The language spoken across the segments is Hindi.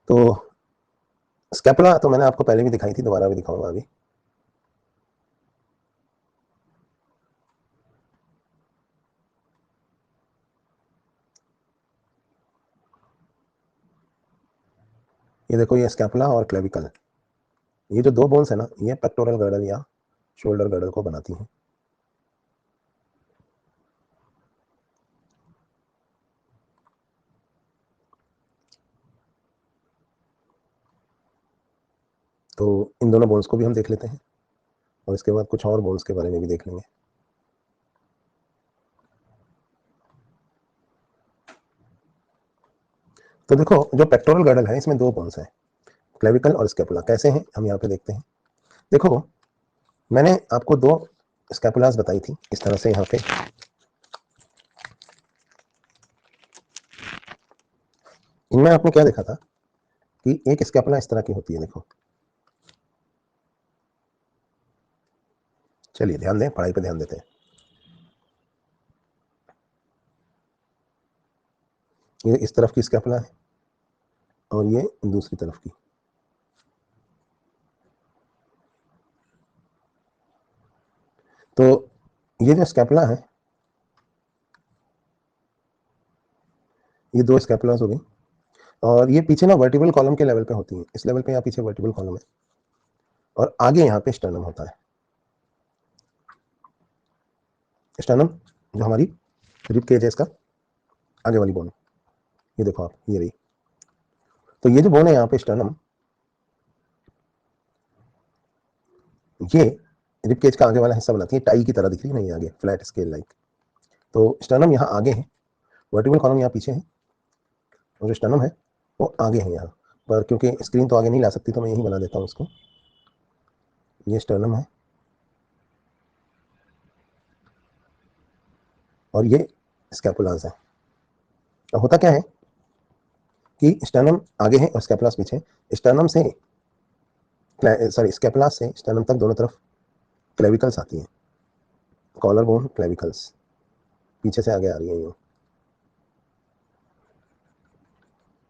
तो स्कैपुला तो मैंने आपको पहले भी दिखाई थी, दोबारा भी दिखाऊंगा अभी। ये देखो, ये स्कैपुला और क्लेविकल, ये जो दो बोन्स है ना, ये पेक्टोरल गर्डल या शोल्डर गर्डल को बनाती हैं। तो इन दोनों बोन्स को भी हम देख लेते हैं और इसके बाद कुछ और बोन्स के बारे में भी देख लेंगे। तो देखो, जो पेक्टोरल गर्डल है इसमें दो बोन्स हैं, क्लेविकल और स्कैपुला। कैसे हैं हम यहाँ पे देखते हैं। देखो, मैंने आपको दो स्कैपुलास बताई थी इस तरह से। यहाँ पे इनमें आपने क्या देखा था कि एक स्कैपुला इस तरह की होती है, देखो। चलिए ध्यान दें, पढ़ाई पे ध्यान देते हैं। ये इस तरफ की स्कैपुला है और ये दूसरी तरफ की। तो ये जो स्कैपुला है, ये दो स्कैपुलास हो गई, और ये पीछे ना वर्टिबल कॉलम के लेवल पे होती है। इस लेवल पे यहाँ पीछे वर्टिबल कॉलम है और आगे यहाँ पे स्टर्नम होता है। स्टर्नम जो हमारी रिब केज है, इसका आगे वाली बोन, ये देखो आप, ये रही। तो ये जो बोन है यहाँ पे स्टर्नम, ये रिब केज का आगे वाला हिस्सा बनाती है। टाई की तरह दिख रही है ना ये आगे, फ्लैट स्केल लाइक। तो स्टर्नम यहाँ आगे है, वर्टिबल कॉलम यहाँ पीछे है, और जो स्टर्नम है वो आगे है यहाँ पर। क्योंकि स्क्रीन तो आगे नहीं ला सकती तो मैं यही बना देता हूँ इसको। ये स्टर्नम है और ये स्कैपुलास है। अब होता क्या है कि स्टर्नम आगे है और स्कैपुलास पीछे। स्टर्नम से सॉरी स्कैपुलास से स्टर्नम तक दोनों तरफ क्लेविकल्स आती हैं। कॉलर बोन क्लेविकल्स पीछे से आगे आ रही है ये,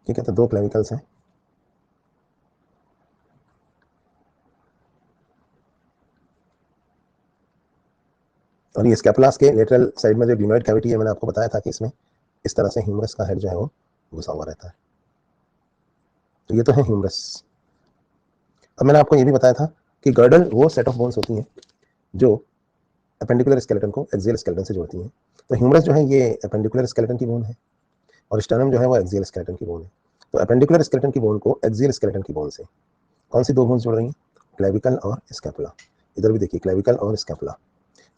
ठीक है। तो दो क्लेविकल्स हैं, और ये स्कैपुलास के लेटरल साइड में जो ग्लिनोइड कैविटी है, मैंने आपको बताया था कि इसमें इस तरह से ह्यूमरस का हेड जो है वो घुसा हुआ रहता है। तो ये तो है ह्यूमरस। अब मैंने आपको ये भी बताया था कि गर्डल वो सेट ऑफ बोन्स होती हैं जो एपेंडिकुलर स्केलेटन को एक्सियल स्केलेटन से जोड़ती हैं। तो ह्यूमरस जो है ये एपेंडिकुलर स्केलेटन की बोन है, और स्टर्नम जो है वो एक्सियल स्केलेटन की बोन है। तो एपेंडिकुलर स्केलेटन की बोन को एक्सियल स्केलेटन की बोन से कौन सी दो बोन्स जोड़ रही हैं? क्लेविकल और स्कैपुला। इधर भी देखिए, क्लेविकल और स्कैपुला।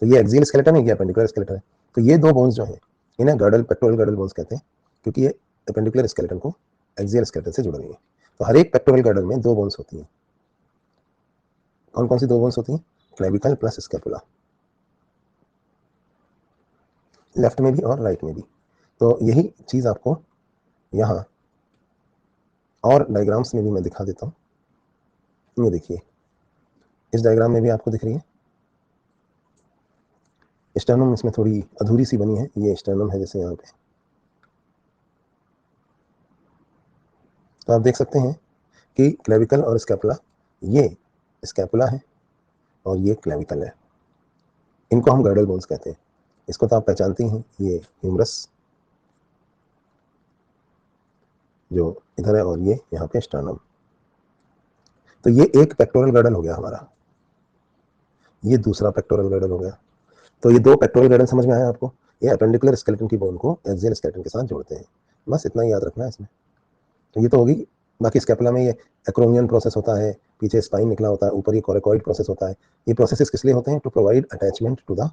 तो ये एक्सियल स्केलेटन है, ये एपेंडिकुलर स्केलेटन है। तो ये दो बोन्स जो हैं इन्हें गर्डल, पेक्टोरल गर्डल बोन्स कहते हैं, क्योंकि ये एपेंडिकुलर स्केलेटन को एक्सियल स्केलेटन से जुड़ रही है। तो हर एक पेक्टोरल गर्डल में दो बोन्स होती हैं। कौन कौन सी दो बोन्स होती हैं? क्लेविकल प्लस स्कैपुला, लेफ्ट में भी और राइट में भी। तो यही चीज़ आपको यहाँ और डायग्राम्स में भी मैं दिखा देता हूँ। ये देखिए, इस डायग्राम में भी आपको दिख रही है स्टर्नम, इसमें थोड़ी अधूरी सी बनी है। ये स्टर्नम है जैसे यहाँ पे। तो आप देख सकते हैं कि क्लेविकल और स्कैपुला, ये स्कैपुला है और ये क्लेविकल है। इनको हम गर्डल बोन्स कहते हैं। इसको तो आप पहचानते हैं, ये ह्यूमरस जो इधर है और ये यहाँ पे स्टर्नम। तो ये एक पेक्टोरल गर्डल हो गया हमारा, ये दूसरा पेक्टोरल गर्डल हो गया। तो ये दो पेक्टोरल गर्डल समझ में आया आपको? ये एपेंडिकुलर स्केलेटन की बोन को एक्सियल स्केलेटन के साथ जोड़ते हैं। बस इतना ही याद रखना है इसमें। तो ये तो होगी। बाकी स्कैपुला में ये एक्रोमियन प्रोसेस होता है, पीछे स्पाइन निकला होता है, ऊपर ये कोरेकॉइड प्रोसेस होता है। ये प्रोसेसेस किस लिए होते हैं? To provide attachment to the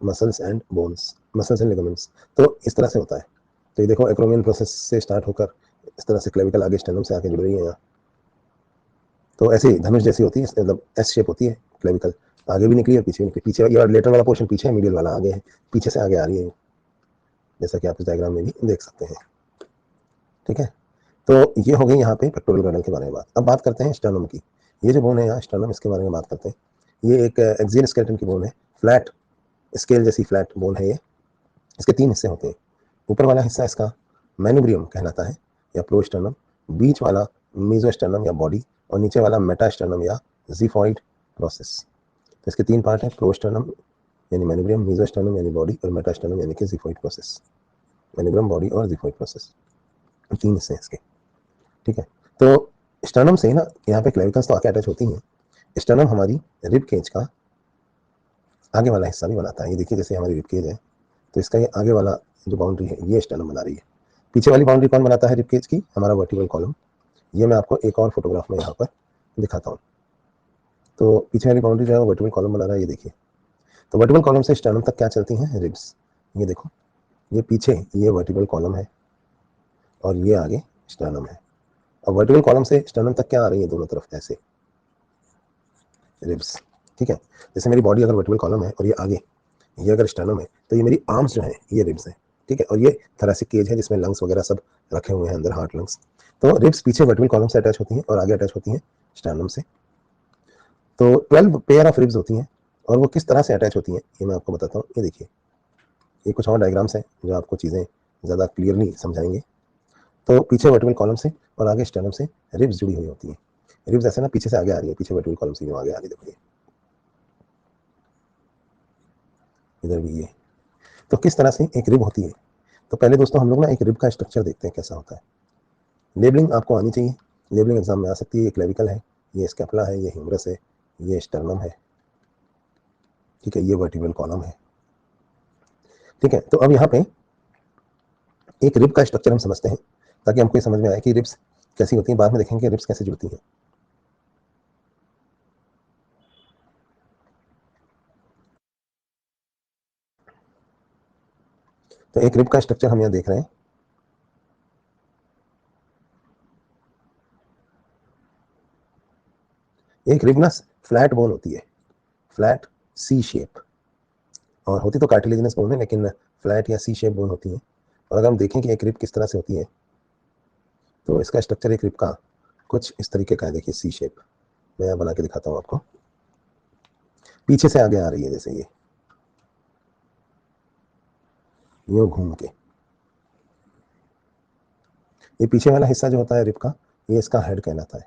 muscles and bones, muscles and ligaments. तो इस तरह से होता है। तो ये देखो, एक्रोमियन प्रोसेस से स्टार्ट होकर इस तरह से क्लेविकल आगे स्टेनम से आके जुड़ रही है यहाँ। तो ऐसे ही धनुष जैसी होती है, मतलब एस शेप होती है क्लेविकल, आगे भी निकली और पीछे भी निकली। पीछे ये लेटर वाला पोर्शन पीछे है, मीडियल वाला आगे है, पीछे से आगे आ रही है, जैसा कि आप इस डायग्राम में भी देख सकते हैं। ठीक है, तो ये हो गई यहाँ पे पेक्टोरल गर्डल के बारे में बात। अब बात करते हैं स्टर्नम की। ये जो बोन है यहाँ स्टर्नम, इसके बारे में बात करते हैं। ये एक एक्सियल स्केलेटन की बोन है, फ्लैट स्केल जैसी फ्लैट बोन है ये। इसके तीन हिस्से होते हैं। ऊपर वाला हिस्सा इसका मैनुब्रियम कहलाता है या प्रोस्टर्नम, बीच वाला मेसोस्टर्नम या बॉडी और नीचे वाला मेटास्टर्नम या ज़िफॉइड प्रोसेस। तो इसके 3 पार्ट हैं, प्रोस्टर्नम यानी मेनिब्रियम, मेसोस्टर्नम यानी बॉडी और मेटास्टर्नम यानी कि ज़िफॉइड प्रोसेस। मेनिब्रियम, बॉडी और ज़िफॉइड प्रोसेस, 3 हिस्से हैं इसके। ठीक है, तो स्टर्नम से ना यहाँ पे क्लेविकल्स तो आके अटैच होती हैं। स्टर्नम हमारी रिब केज का आगे वाला हिस्सा भी बनाता है। ये देखिए जैसे हमारी रिब केज है तो इसका ये आगे वाला जो बाउंड्री है ये स्टर्नम बना रही है। पीछे वाली बाउंड्री कौन बनाता है रिब केज की? हमारा वर्टिब्रल कॉलम। ये मैं आपको एक और फोटोग्राफ में यहाँ पर दिखाता हूँ। तो पीछे वाली बाउंड्री जो है वो वर्टिब्रल कॉलम बना रहा है, ये देखिए। तो वर्टिब्रल कॉलम से स्टर्नम तक क्या चलती हैं? रिब्स। ये देखो, ये पीछे ये वर्टिब्रल कॉलम है और ये आगे स्टर्नम है। और वर्टिब्रल कॉलम से स्टर्नम तक क्या आ रही है? दोनों तरफ ऐसे रिब्स। ठीक है, जैसे मेरी बॉडी अगर वर्टिब्रल कॉलम है और ये आगे ये अगर स्टर्नम है तो ये मेरी आर्म्स जो है ये रिब्स है। ठीक है, और ये थोरेसिक केज है जिसमें लंग्स वगैरह सब रखे हुए हैं अंदर, हार्ट लंग्स। तो रिब्स पीछे वर्टिब्रल कॉलम से अटैच होती हैं और आगे अटैच होती हैं स्टर्नम से। तो 12 पेयर ऑफ रिब्स होती हैं और वो किस तरह से अटैच होती हैं ये मैं आपको बताता हूँ। ये देखिए, ये कुछ और डायग्राम्स हैं जो आपको चीज़ें ज़्यादा क्लियरली समझाएंगे। तो पीछे वर्टिब्रल कॉलम से और आगे स्टर्नम से रिब्स जुड़ी हुई होती हैं। रिब्स ऐसे ना पीछे से आगे आ रही है, पीछे वर्टिब्रल कॉलम से जो आगे आ रही है, देखो ये इधर भी ये। तो किस तरह से एक रिब होती है? तो पहले दोस्तों हम लोग ना एक रिब का स्ट्रक्चर देखते हैं कैसा होता है। लेबलिंग आपको आनी चाहिए, लेबलिंग एग्जाम में आ सकती है। ये क्लेविकल है, ये स्कैपुला है, ये ह्यूमरस है, ये स्टर्नम है। ठीक है, ये वर्टिब्रल कॉलम है। ठीक है, तो अब यहाँ पे एक रिब का स्ट्रक्चर हम समझते हैं ताकि हमको ये समझ में आए कि रिब्स कैसी होती हैं। बाद में देखेंगे रिब्स कैसे जुड़ती हैं। तो एक रिब का स्ट्रक्चर हम यहाँ देख रहे हैं। एक रिब ना फ्लैट बोन होती है, फ्लैट सी शेप, और होती तो कार्टिलेजिनस बोन है लेकिन फ्लैट या सी शेप बोन होती है। और अगर हम देखें कि एक रिब किस तरह से होती है तो इसका स्ट्रक्चर एक रिब का कुछ इस तरीके का है। देखिए सी शेप, मैं यहाँ बना के दिखाता हूँ आपको। पीछे से आगे आ रही है जैसे ये घूम के। ये पीछे वाला हिस्सा जो होता है रिब का, ये इसका हेड कहलाता है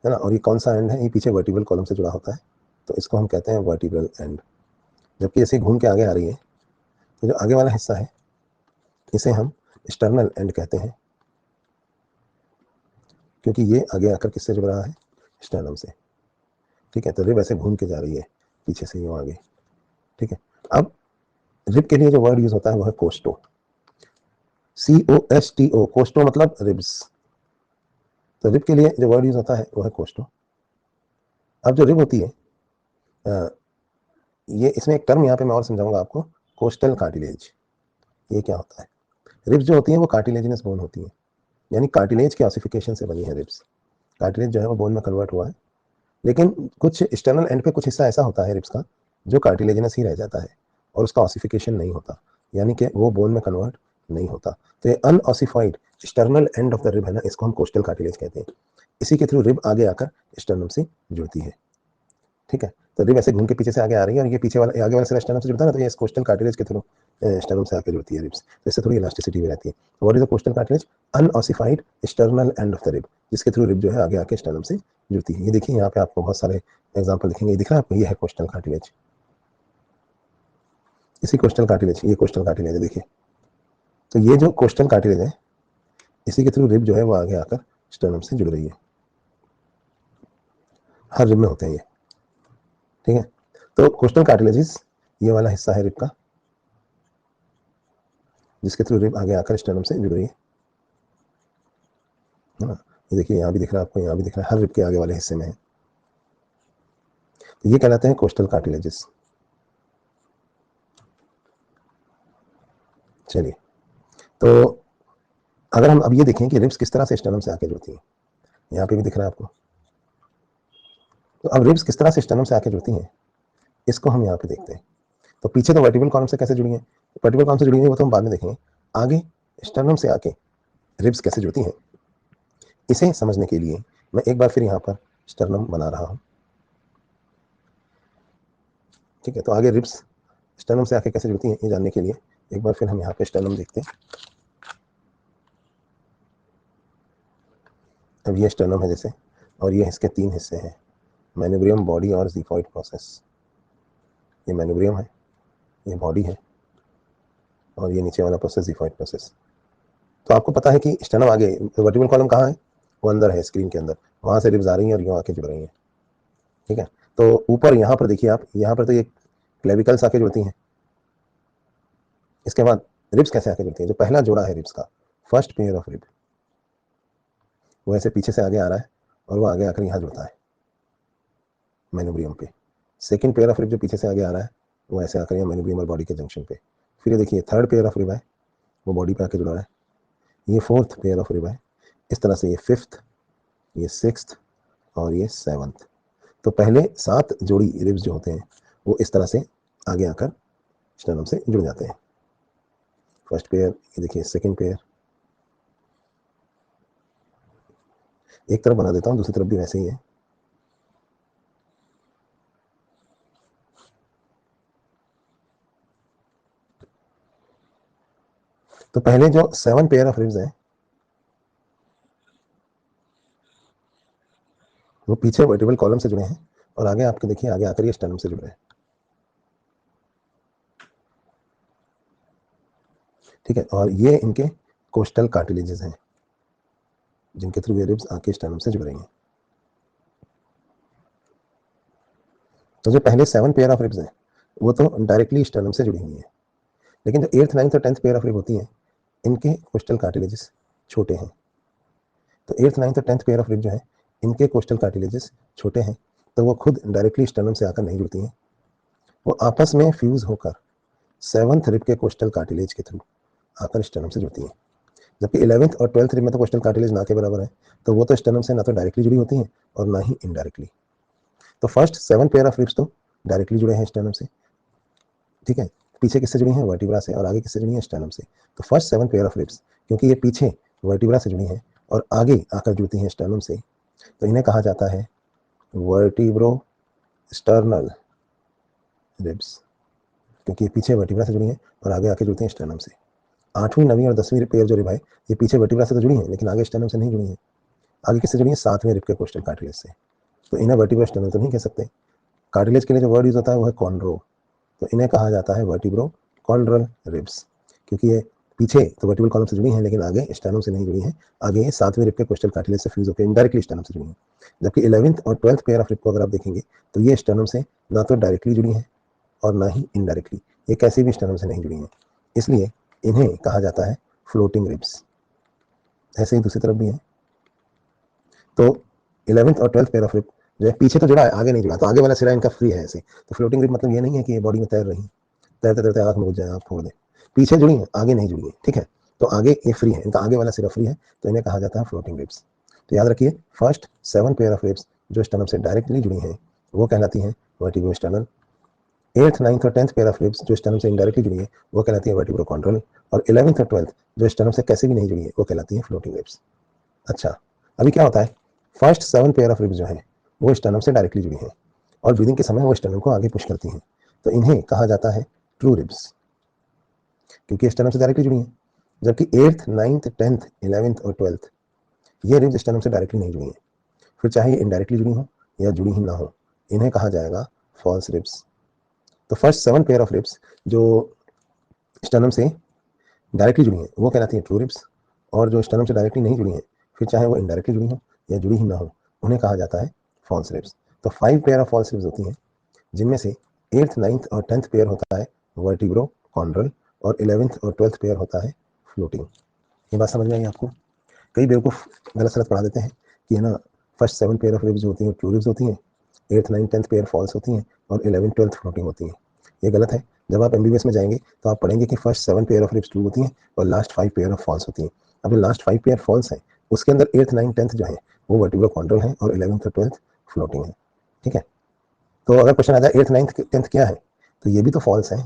ना। और ये कौन सा एंड है? ये पीछे वर्टिब्रल कॉलम से जुड़ा होता है, तो इसको हम कहते हैं वर्टिब्रल एंड। जबकि ऐसे घूम के आगे आ रही है तो जो आगे वाला हिस्सा है इसे हम एक्सटर्नल एंड कहते हैं, क्योंकि ये आगे आकर किससे जुड़ रहा है? स्टर्नम से। ठीक है, तो रिब ऐसे घूम के जा रही है पीछे से यूं आगे। ठीक है, अब रिब के लिए जो वर्ड यूज होता है वो है कोस्टो, COSTO। कोस्टो मतलब रिब्स। तो रिब के लिए जो वर्ड यूज होता है वो है कोस्टो। अब जो रिब होती है ये इसमें एक टर्म यहाँ पे मैं और समझाऊंगा आपको, कोस्टल कार्टिलेज। ये क्या होता है? रिब्स जो होती हैं वो कार्टिलेजिनस बोन होती हैं, यानी कार्टिलेज के ऑसिफिकेशन से बनी है रिब्स। कार्टिलेज जो है वो बोन में कन्वर्ट हुआ है, लेकिन कुछ एक्सटर्नल एंड पे कुछ हिस्सा ऐसा होता है रिब्स का जो कार्टिलेजिनस ही रह जाता है और उसका ऑसिफिकेशन नहीं होता, यानी कि वो बोन में कन्वर्ट नहीं होता। तो ये unossified external end of the rib है ना, इसको हम कोस्टल कार्टिलेज कहते हैं। इसी के थ्रू रिब आगे आकर स्टर्नम से जुड़ती है। ठीक है, तो रिब ऐसे घूम के पीछे से आगे आ रही है और ये पीछे वाला आगे वाला से स्टर्नम से जुड़ता है ना, तो ये कोस्टल कार्टिलेज के थ्रू स्टर्नम से आके जुड़ती है रिब्स। तो इससे थोड़ी इलास्टिसिटी भी रहती है। What is the costal cartilage? Unossified external end of the rib, जिसके थ्रू रिब जो है आगे आके स्टर्नम से जुड़ती है। ये देखिए यहाँ पे आपको बहुत सारे एग्जाम्पल दिखेंगे। ये दिख रहा है आपको? ये है कोस्टल कार्टिलेज, इसी कोस्टल कार्टिलेज, ये कोस्टल कार्टिलेज है देखिए। तो ये जो कोस्टल कार्टिलेज है इसी के थ्रू रिब जो है वो आगे आकर स्टर्नम से जुड़ रही है। हर रिब में होते हैं ये। ठीक है, तो कोस्टल कार्टिलेजिस ये वाला हिस्सा है रिब का जिसके थ्रू रिब आगे आकर स्टर्नम से जुड़ रही है ना। ये देखिए यहाँ भी दिख रहा है आपको, यहाँ भी दिख रहा है, हर रिब के आगे वाले हिस्से में है। तो ये कहलाते हैं कोस्टल कार्टिलेजिस। चलिए, तो अगर हम अब ये देखें कि रिब्स किस तरह से स्टर्नम से आके जुड़ती हैं, यहाँ पे भी दिख रहा है आपको। तो अब रिब्स किस तरह से स्टर्नम से आके जुड़ती हैं इसको हम यहाँ पे देखते हैं। तो पीछे तो वर्टिब्रल कॉलम से कैसे जुड़ी है, वर्टिब्रल कॉलम से जुड़ी है वो तो हम बाद में देखेंगे। आगे स्टर्नम से आके रिब्स कैसे जुड़ती हैं इसे समझने के लिए मैं एक बार फिर यहाँ पर स्टर्नम बना रहा हूँ। ठीक है, तो आगे रिब्स स्टर्नम से आके कैसे जुड़ती हैं ये जानने के लिए एक बार फिर हम यहाँ पे स्टर्नम देखते हैं। अब ये स्टर्नम है जैसे, और ये इसके 3 हिस्से हैं, मैनुब्रियम, बॉडी और ज़िफॉइड प्रोसेस। ये मैनुब्रियम है, ये बॉडी है, और ये नीचे वाला प्रोसेस ज़िफॉइड प्रोसेस। तो आपको पता है कि स्टर्नम आगे, वर्टिब्रल कॉलम कहाँ है, वो अंदर है स्क्रीन के अंदर, वहाँ से रिब्स आ रही हैं और यूँ आके जुड़ रही हैं, ठीक है। तो ऊपर यहाँ पर देखिए आप, यहाँ पर तो ये क्लेविकल्स आके जुड़ती हैं, इसके बाद रिब्स कैसे आके जुड़ती हैं, जो पहला जोड़ा है रिब्स का, फर्स्ट पेयर ऑफ रिब, वो ऐसे पीछे से आगे आ रहा है और वो आगे आकर यहाँ जुड़ता है मैनुब्रियम पे। सेकंड पेयर ऑफ रिब जो पीछे से आगे आ रहा है, वो ऐसे आकर यहाँ मैनुब्रियम और बॉडी के जंक्शन पे। फिर ये देखिए थर्ड पेयर ऑफ रिब है, वो बॉडी पे आके जुड़ा है। ये फोर्थ पेयर ऑफ रिब है, इस तरह से ये फिफ्थ, ये सिक्स्थ और ये सेवंथ। तो पहले 7 जोड़ी रिब्स जो होते हैं वो इस तरह से आगे आकर स्टर्नम से जुड़ जाते हैं। फर्स्ट पेयर, ये देखिए सेकंड पेयर, एक तरफ बना देता हूँ, दूसरी तरफ भी वैसे ही है। तो पहले जो 7 पेयर ऑफ रिब्स हैं वो पीछे वर्टिब्रल कॉलम से जुड़े हैं, और आगे आपको देखिए आगे आकर ये स्टर्नम से जुड़ रहे हैं, ठीक है। और ये इनके कोस्टल कार्टिलेजेस हैं, जिनके थ्रू ये रिब्स आके स्टर्नम से जुड़ रही हैं। तो जो पहले 7 पेयर ऑफ रिब्स हैं वो तो डायरेक्टली स्टर्नम से जुड़ी हुई हैं, लेकिन जो 8th 9th और 10th पेयर ऑफ रिब होती हैं इनके कोस्टल कार्टिलेजेस छोटे हैं। तो 8th 9th और 10th पेयर ऑफ रिब जो है इनके कोस्टल कार्टिलेजेस छोटे हैं, तो वो खुद डायरेक्टली स्टर्नम से आकर नहीं जुड़ती हैं, वो आपस में फ्यूज होकर 7th रिब के कोस्टल कार्टिलेज के थ्रू आकर स्टर्नम से जुड़ती हैं। जबकि 11th और 12th रिब में तो कोस्टल कार्टिलेज ना के बराबर है, तो वो तो स्टर्नम से ना तो डायरेक्टली जुड़ी होती हैं और ना ही इनडायरेक्टली। तो फर्स्ट 7 पेयर ऑफ रिब्स तो डायरेक्टली जुड़े हैं स्टर्नम से, ठीक है। पीछे किससे जुड़ी हैं, वर्टिब्रा से, और आगे किससे जुड़ी हैं, स्टर्नम से। तो फर्स्ट 7 पेयर ऑफ रिब्स क्योंकि ये पीछे वर्टिब्रा से जुड़ी हैं और आगे आकर जुड़ती हैं स्टर्नम से, तो इन्हें कहा जाता है वर्टिब्रो स्टर्नल रिब्स, क्योंकि ये पीछे वर्टिब्रा से जुड़ी हैं और आगे आके जुड़ती हैं स्टर्नम से। 8वीं 9वीं और 10वीं पेयर जो रिब है ये पीछे वर्टिब्रा से तो जुड़ी हैं, लेकिन आगे स्टर्नम से नहीं जुड़ी हैं। आगे किससे जुड़ी हैं, 7वें रिब के कोस्टल कार्टिलेज से। तो इन्हें वर्टिब्रो स्टर्नल तो नहीं कह सकते। कार्टिलेज के लिए जो वर्ड यूज होता है वो है कॉन्ड्रो, तो इन्हें कहा जाता है वर्टिब्रो कॉन्ड्रल रिब्स, क्योंकि ये पीछे तो वर्टिब्रल कॉलम से जुड़ी हैं लेकिन आगे स्टर्नम से नहीं जुड़ी हैं, आगे ये 7वें रिब के कोस्टल कार्टिलेज से फ्यूज होकर इनडायरेक्टली स्टर्नम से जुड़ी हैं। जबकि 11th और 12th पेयर ऑफ रिब को अगर आप देखेंगे तो ये स्टर्नम से ना तो डायरेक्टली जुड़ी हैं और ना ही इनडायरेक्टली, ये कैसे भी स्टर्नम से नहीं जुड़ी हैं, इसलिए इन्हें कहा जाता है फ्लोटिंग रिब्स। ऐसे ही दूसरी तरफ भी है। तो 11th और 12th पेयर ऑफ रिब जो है पीछे तो जुड़ा है, आगे नहीं जुड़ा, तो आगे वाला सिरा इनका फ्री है ऐसे। तो फ्लोटिंग रिब मतलब ये नहीं है कि ये बॉडी में तैर रही है, तैरते तैरते आँख में घुस जाए, आप छोड़ दें, पीछे जुड़ी है आगे नहीं जुड़ी है, ठीक है। तो आगे ये फ्री है, इनका आगे वाला सिरा फ्री है, तो इन्हें कहा जाता है फ्लोटिंग रिब्स। तो याद रखिए फर्स्ट 7 पेयर ऑफ रिब्स जो स्टर्नम से डायरेक्टली जुड़ी हैं वो कहलाती हैं वर्टिब्रो स्टर्नल। 8th 9th और 10th पेयर ऑफ रिब्स जो स्टर्नम से इनडायरेक्टली जुड़ी है वो कहलाती है वर्टिब्रो कॉन्ड्रल, और 11th और 12th जो स्टर्नम से कैसे भी नहीं जुड़ी है वो कहलाती है फ्लोटिंग रिब्स। अच्छा, अभी क्या होता है, फर्स्ट 7 पेयर ऑफ रिब्स जो है वो स्टर्नम से डायरेक्टली जुड़ी हैं और ब्रीदिंग के समय वो स्टर्नम को आगे पुश करती हैं, तो इन्हें कहा जाता है ट्रू रिब्स, क्योंकि स्टर्नम से डायरेक्टली जुड़ी हैं। जबकि 8th 9th 10th 11th और 12th ये रिब्स स्टर्नम से डायरेक्टली नहीं जुड़ी हैं, फिर चाहे ये इनडायरेक्टली जुड़ी हो या जुड़ी ही ना हो, इन्हें कहा जाएगा फॉल्स रिब्स। तो फर्स्ट 7 पेयर ऑफ रिब्स जो स्टर्नम से डायरेक्टली जुड़ी हैं वो कहलाती है ट्रू रिब्स, और जो स्टर्नम से डायरेक्टली नहीं जुड़ी हैं, फिर चाहे वो इनडायरेक्टली जुड़ी हो या जुड़ी ही ना हो, उन्हें कहा जाता है फॉल्स रिब्स। तो 5 पेयर ऑफ फॉल्स रिब्स होती हैं, जिनमें से 8th 9th और 10th पेयर होता है वर्टिब्रो कॉन्ड्रल, और 11th और 12th पेयर होता है फ्लोटिंग। ये बात समझ में आई आपको? कई बेवकूफ़ गलत सलत पढ़ा देते हैं कि है ना, फर्स्ट 7 पेयर ऑफ रिब्स होती हैं ट्रू रिब्स होती हैं, 8th 9th 10th pair false होती हैं, और 11th 12th फ्लोटिंग होती हैं। ये गलत है। जब आप एमबीबीएस में जाएंगे तो आप पढ़ेंगे कि first 7 pair of ribs true होती हैं और लास्ट 5 पेयर ऑफ फॉल्स होती हैं। अब जो लास्ट 5 पेयर फॉल्स हैं उसके अंदर 8th 9th 10th जो है वो वर्टिब्रो कॉन्ड्रल है और 11th और 12th फ्लोटिंग है, ठीक है। तो अगर क्वेश्चन आ जाए 8th 9th 10th क्या है, तो ये भी तो फॉल्स है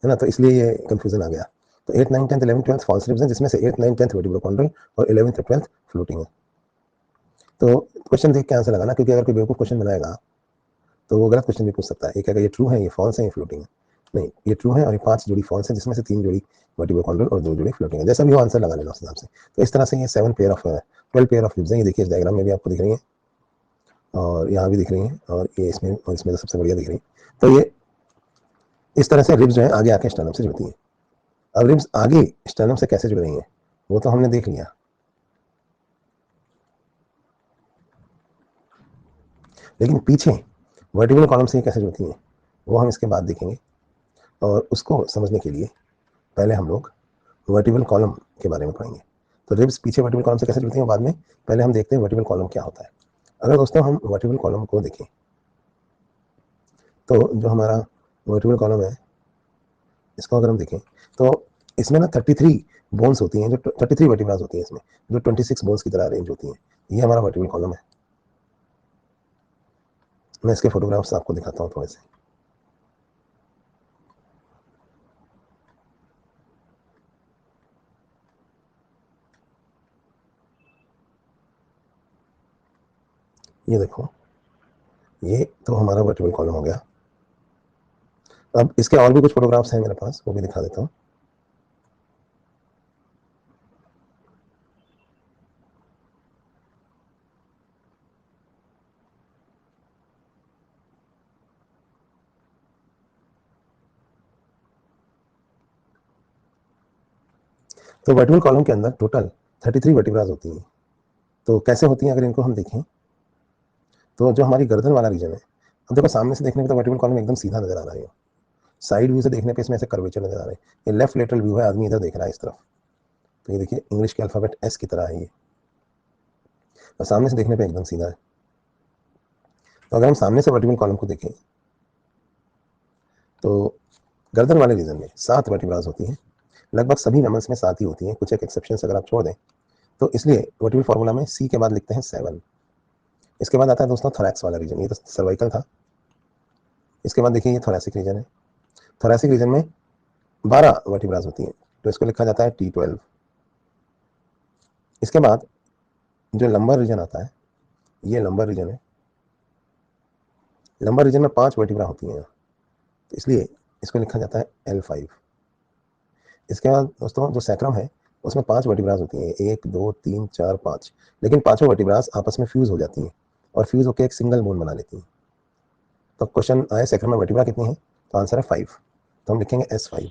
ना, तो इसलिए ये कंफ्यूजन आ गया। तो 8th 9th 10th 11th 12th false ribs हैं, जिसमें से 8th 9th 10th vertebro chondral और 11th और 12th फ्लोटिंग है। तो क्वेश्चन देख के आंसर लगाना, क्योंकि अगर कोई बेवकूफ क्वेश्चन बनाएगा तो वो गलत क्वेश्चन भी पूछ सकता है, ये कहेगा ये ट्रू है, ये फॉल्स है, ये फ्लोटिंग है। नहीं, ये ट्रू है और ये 5 जोड़ी फॉल्स है, जिसमें से 3 जोड़ी वर्टिब्रो कॉन्ड्रल और 2 जोड़ी फ्लोटिंग है। जैसा भी हो आंसर लगा लेना उस हिसाब से। तो इस तरह से ये 7 pair of 12 pair of ribs हैं। ये देखिए इस डायग्राम में भी आपको दिख रही हैं और यहाँ भी दिख रही हैं और ये इसमें और इसमें तो सबसे बढ़िया दिख रही है। तो ये इस तरह से रिब्स जो है आगे आके स्टर्नम से जुड़ती हैं। अब रिब्स आगे स्टर्नम से कैसे जुड़ रही हैं वो तो हमने देख लिया, लेकिन पीछे वर्टिकल कॉलम से कैसे जुड़ती हैं वो हम इसके बाद देखेंगे। और उसको समझने के लिए पहले हम लोग वर्टिकल कॉलम के बारे में पढ़ेंगे। तो रिब्स पीछे वर्टिकल कॉलम से कैसे जुड़ती हैं बाद में, पहले हम देखते हैं वर्टिकल कॉलम क्या होता है। अगर दोस्तों हम वर्टिकल कॉलम को देखें तो जो हमारा वर्टिकल कॉलम है इसको अगर हम देखें तो इसमें ना 33 बोन्स होती हैं, जो 33 वर्टिब्रास होती हैं इसमें, जो 26 बोन्स की तरह अरेंज होती हैं। ये हमारा वर्टिकल कॉलम है। मैं इसके फोटोग्राफ्स आपको दिखाता हूँ थोड़े से। ये देखो, ये तो हमारा वर्टिकल कॉलम हो गया। अब इसके और भी कुछ फोटोग्राफ्स हैं मेरे पास, वो भी दिखा देता हूँ। तो वर्टिकल कॉलम के अंदर टोटल 33 वर्टिब्रास होती हैं। तो कैसे होती हैं अगर इनको हम देखें तो जो हमारी गर्दन वाला रीजन है, अब देखो सामने से देखने पे तो वर्टिकल कॉलम एकदम सीधा नजर आ रहा है, साइड व्यू से देखने पे इसमें ऐसे कर्वेचर नजर आ रहे हैं। ये लेफ्ट लेटरल व्यू है, आदमी इधर देख रहा है इस तरफ। तो ये देखिए इंग्लिश के अल्फाबेट एस की तरह है ये, और सामने से देखने पे एकदम सीधा है। तो अगर हम सामने से वर्टिकल कॉलम को देखें तो गर्दन वाले रीजन में 7 वर्टिब्रास होती हैं। लगभग सभी मैमल्स में 7 ही होती हैं, कुछ एक एक्सेप्शन अगर आप छोड़ दें तो। इसलिए वर्टिकल फार्मूला में सी के बाद लिखते हैं 7। इसके बाद आता है दोस्तों थोरैक्स वाला रीजन, ये तो सर्वाइकल था। इसके बाद देखिए ये थोरैसिक रीजन है। थोरैसिक रीजन में 12 वर्टिब्रास होती हैं, तो इसको लिखा जाता है T12। इसके बाद जो लंबर रीजन आता है, ये लंबर रीजन है। लंबर रीजन में 5 वर्टिब्रा होती हैं, तो इसलिए इसको लिखा जाता है L5। इसके बाद दोस्तों जो सैक्रम है उसमें 5 वर्टिब्रास होती हैं, 1 2 3 4 5, लेकिन पांचों वर्टिब्रास आपस में फ्यूज हो जाती हैं और फ्यूज होकर एक सिंगल बोन बना लेती हैं। तो क्वेश्चन आए सैक्रम में वर्टिब्रा कितनी है, तो आंसर है 5, तो हम लिखेंगे S5।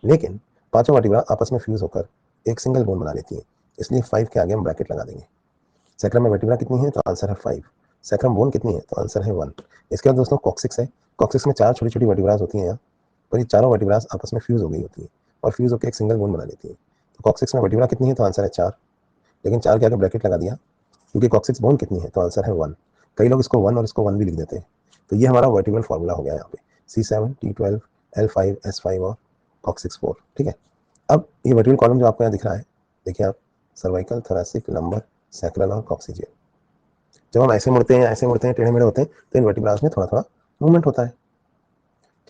लेकिन पांचों वर्टिब्रा आपस में फ्यूज होकर एक सिंगल बोन बना लेती है, इसलिए 5 के आगे हम ब्रैकेट लगा देंगे। सैक्रम में वर्टिब्रा कितनी है, तो आंसर है 5। सैक्रम बोन कितनी है, तो आंसर है 1। इसके बाद दोस्तों कॉक्सिक्स है। कॉक्सिक्स में 4 छोटी छोटी वर्टिब्रास होती हैं यहाँ पर, ये चारों वर्टिब्रास आपस में फ्यूज हो गई होती है और फ्यूज होकर एक सिंगल बोन बना लेती है। तो कॉक्सिक्स में वर्टिब्रा कितनी है, तो आंसर है 4, लेकिन 4 के आगे ब्रैकेट लगा दिया क्योंकि कॉक्सिक्स बोन कितनी है, तो आंसर है 1। कई लोग इसको 1 और इसको 1 भी लिख देते हैं। तो ये हमारा वर्टिकल फार्मूला हो गया यहाँ पे, C7 T12 L5 S5 और कॉक्सिक्स 4। ठीक है। अब ये वर्टिकल कॉलम जो आपको यहाँ दिख रहा है, देखिए आप, सर्वाइकल, थोरैसिक, लंबर, सैक्रल और कॉक्सिजियल। जब हम ऐसे मुड़ते हैं टेढ़े मेढ़े होते हैं तो इन वर्टिब्रास में थोड़ा थोड़ा मूवमेंट होता है।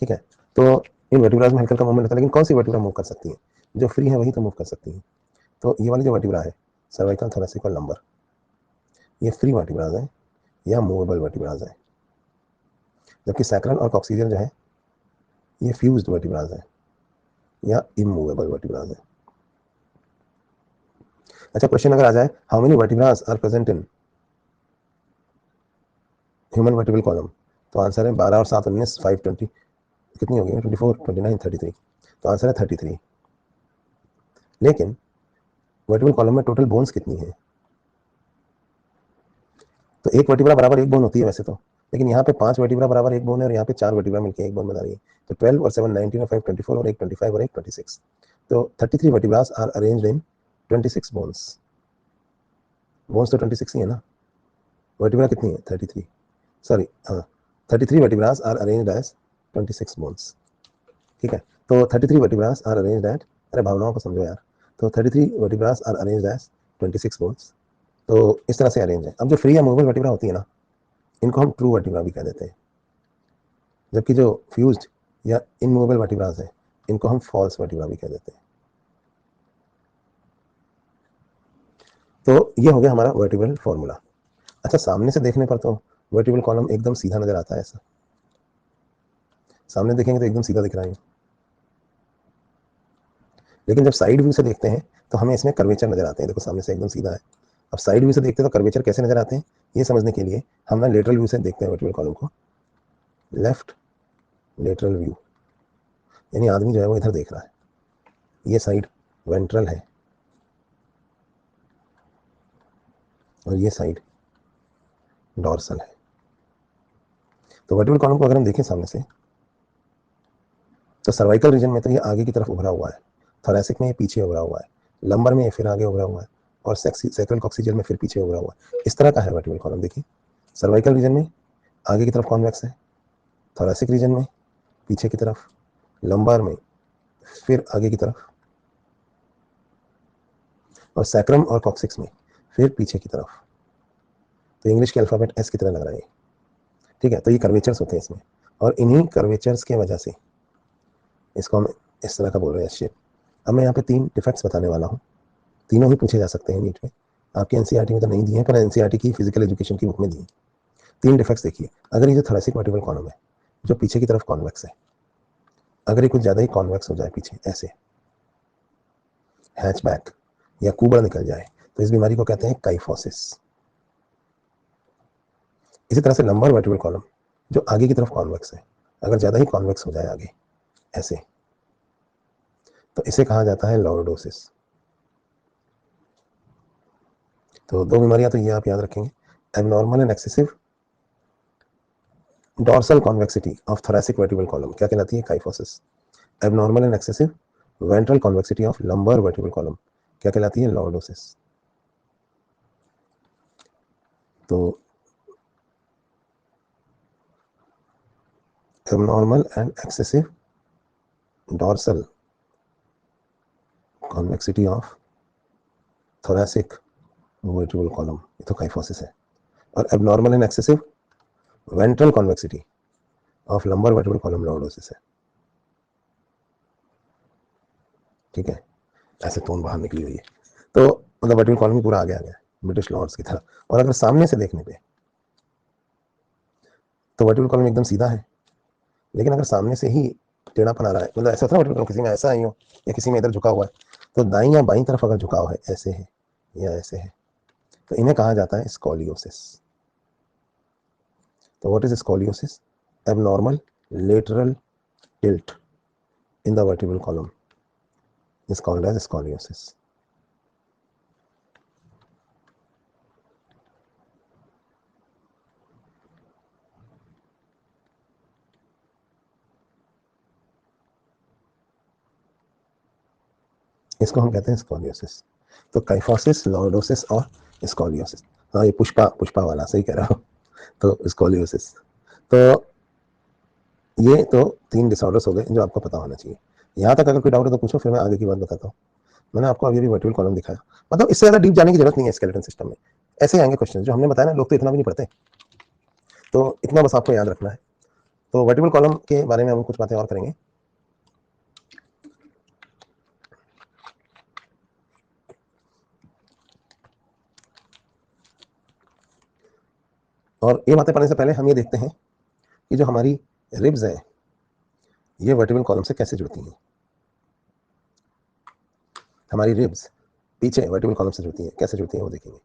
ठीक है। तो इन वर्टिब्रास में हल्का हल्का मूवमेंट होता है, लेकिन कौन सी वर्टिब्रा मूव कर सकती है, जो फ्री है वही तो मूव कर सकती है। तो ये वाली जो वर्टिब्रा है, सर्वाइकल, थोरैसिक और लंबर, ये फ्री वर्टिब्रास है या मूवेबल वर्टिब्रास है। जबकि सैक्रल और कॉक्सिजियल जो है ये फ्यूज्ड वर्टिब्रास है या इमूवेबल वर्टिब्रास है। अच्छा, क्वेश्चन अगर आ जाए how many vertebras are present in human vertical column, तो आंसर है 12 और 7 19 5 20, कितनी होगी, 24 29 33, तो आंसर है 33। लेकिन वर्टिकल कॉलम में टोटल बोन्स कितनी है, तो एक वर्टिब्रा बराबर एक बोन होती है वैसे तो, लेकिन यहाँ पे 5 वर्टिब्रा बराबर एक बोन है और यहाँ पे 4 वर्टिब्रा मिलकर एक बोन बना रही है। तो 12 और 7 19 और 5 24 और एक 25 और एक 26, तो 33 vertebras are arranged in 26 bones. Bones तो 26 ही है ना, वर्टिब्रा कितनी है 33, सॉरी हाँ, 33 vertebras are arranged as 26 bones. ठीक है। तो 33 वर्टिब्रास आर अरेंज्ड एट, अरे भावनाओं को समझो यार, तो 33 vertebras are arranged as 26 bones. तो इस तरह से अरेंज है। अब जो फ्री या मूवेबल वर्टिब्रा होती है ना, इनको हम ट्रू वर्टिब्रा भी कह देते हैं, जबकि जो फ्यूज्ड या इनमूवेबल वर्टिब्रास है इनको हम फॉल्स वर्टिब्रा भी कह देते हैं। तो ये हो गया हमारा वर्टिब्रल फॉर्मूला। अच्छा, सामने से देखने पर तो वर्टिब्रल कॉलम एकदम सीधा नजर आता है, ऐसा सामने देखेंगे तो एकदम सीधा दिख रहा है, लेकिन जब साइड व्यू से देखते हैं तो हमें इसमें कर्वेचर नजर आते हैं। देखो सामने से एकदम सीधा है, अब साइड व्यू से देखते हैं तो कर्वेचर कैसे नजर आते हैं, ये समझने के लिए हम ना लेटरल व्यू से देखते हैं वर्टिकल कॉलम को। लेफ्ट लेटरल व्यू, यानी आदमी जो है वो इधर देख रहा है, ये साइड वेंट्रल है और ये साइड डॉर्सल है। तो वर्टिकल कॉलम को अगर हम देखें सामने से तो सर्वाइकल रीजन में तो ये आगे की तरफ उभरा हुआ है, थोरैसिक में ये पीछे उभरा हुआ है, लंबर में ये फिर आगे उभरा हुआ है और सैक्रल कॉक्सिजल में फिर पीछे उभरा हुआ है। इस तरह का है वर्टिकल कॉलम। देखिए सर्वाइकल रीजन में आगे की तरफ कॉन्वेक्स है, थोरैसिक रीजन में पीछे की तरफ, लंबार में फिर आगे की तरफ और सैक्रम और कॉक्सिक्स में फिर पीछे की तरफ। तो इंग्लिश के अल्फाबेट एस की तरह लग रहा है, ठीक है। तो ये कर्वेचर्स होते हैं इसमें, और इन्हीं कर्वेचर्स के वजह से इसको हम इस तरह का बोल रहे हैं शेप। अब मैं यहाँ पे 3 डिफेक्ट्स बताने वाला हूँ, तीनों ही पूछे जा सकते हैं नीट में। आपके एनसीईआरटी में तो नहीं दिए हैं, पर एनसीईआरटी की फिजिकल एजुकेशन की बुक में दिए। 3 डिफेक्ट्स देखिए। अगर ये जो थोरैसिक वर्टिकल कॉलम है जो पीछे की तरफ कॉन्वेक्स है, अगर ये कुछ ज़्यादा ही कॉन्वेक्स हो जाए पीछे, ऐसे हैचबैक या कुबड़ निकल जाए, तो इस बीमारी को कहते हैं काइफोसिस। इसी तरह से लंबर वर्टिकल कॉलम जो आगे की तरफ कॉन्वेक्स है, अगर ज़्यादा ही कॉन्वेक्स हो जाए आगे ऐसे, तो इसे कहा जाता है लॉर्डोसिस। तो 2 बीमारियां तो ये आप याद रखेंगे, abnormal and excessive dorsal convexity of thoracic vertical column क्या कहलाती है, kyphosis. Abnormal and excessive ventral convexity of lumbar vertical column क्या कहलाती है, लॉर्डोसिस। तो abnormal and excessive dorsal convexity of thoracic vertical column, ये तो काइफोसिस है। और abnormal and excessive ventral convexity of lumbar vertical column lordosis है, ठीक है। ऐसे टोन बाहर निकली हुई है, तो मतलब वर्टिकल कॉलम पूरा आगे आ गया ब्रिटिश लॉर्ड्स की तरह। और अगर सामने से देखने पे तो वर्टिकल कॉलम एकदम सीधा है, लेकिन अगर सामने से ही टेढ़ापन आ रहा है, मतलब ऐसा होता है वर्टिकल कॉलम किसी में ऐसा आई हो या किसी में इधर झुका हुआ है, तो दाईं या बाईं तरफ अगर झुकाव है, ऐसे है या ऐसे है, तो इन्हें कहा जाता है स्कॉलियोसिस। तो what is scoliosis? Abnormal lateral tilt in the vertical column is called as scoliosis. इसको हम कहते हैं स्कॉलियोसिस। तो काइफोसिस, लॉर्डोसिस और स्कॉलियोसिस। हाँ ये पुष्पा पुष्पा वाला सही कह रहा हूँ। तो स्कॉलियोसिस, तो ये तो 3 डिसऑर्डर्स हो गए जो आपको पता होना चाहिए। यहाँ तक अगर कोई डाउट है तो पूछो, फिर मैं आगे की बात बताता हूँ। मैंने आपको अभी भी वर्टिकल कॉलम दिखाया, मतलब इससे ज़्यादा डीप जाने की जरूरत नहीं है स्केलेटन सिस्टम में। ऐसे आएंगे क्वेश्चन जो हमने बताया ना, लोग तो इतना भी नहीं पढ़ते, तो इतना बस आपको याद रखना है। तो वर्टिकल कॉलम के बारे में हम कुछ बातें और करेंगे। और ये बातें पढ़ने से पहले हम ये देखते हैं कि जो हमारी रिब्स हैं ये वर्टिकल कॉलम से कैसे जुड़ती हैं। हमारी रिब्स पीछे वर्टिकल कॉलम से जुड़ती हैं, कैसे जुड़ती हैं वो देखेंगे।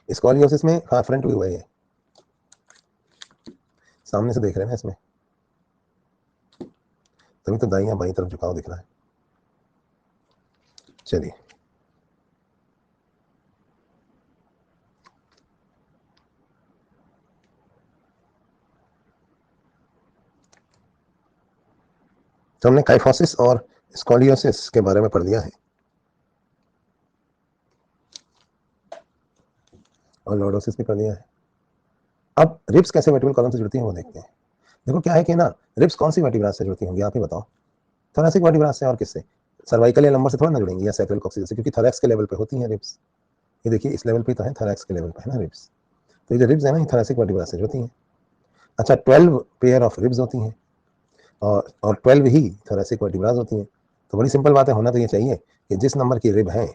स्कॉलियोसिस में हाँ फ्रंट व्यू है, ये सामने से देख रहे हैं ना इसमें, तभी तो दाईं या बाईं तरफ झुकाव दिख रहा है। चलिए तो हमने काइफोसिस और स्कॉलियोसिस के बारे में पढ़ लिया है, और लॉर्डोसिस भी पढ़ लिया है। अब रिब्स कैसे वर्टिकल कॉलम से जुड़ती हैं वो देखते हैं। देखो क्या है कि ना, रिब्स कौन सी वर्टिब्रा से जुड़ती होंगी आप ही बताओ। थोरैसिक वर्टिब्रा से, और किससे? सर्वाइकल या लंबर से थोड़ा ना जुड़ेंगी, या सैक्रल कॉक्सियल से, क्योंकि थोरैक्स के लेवल पे होती हैं रिब्स। ये देखिए इस लेवल पे तो है, थोरैक्स के लेवल पे है ना रिब्स। तो ये जो रिब्स है ना, ये थोरैसिक वर्टिब्रा से जुड़ती हैं। अच्छा 12 पेयर ऑफ रिब्स होती हैं, और 12 ही थोरैसिक वर्टिब्रास होती हैं। तो बड़ी सिंपल बात है, होना तो ये चाहिए कि जिस नंबर की रिब है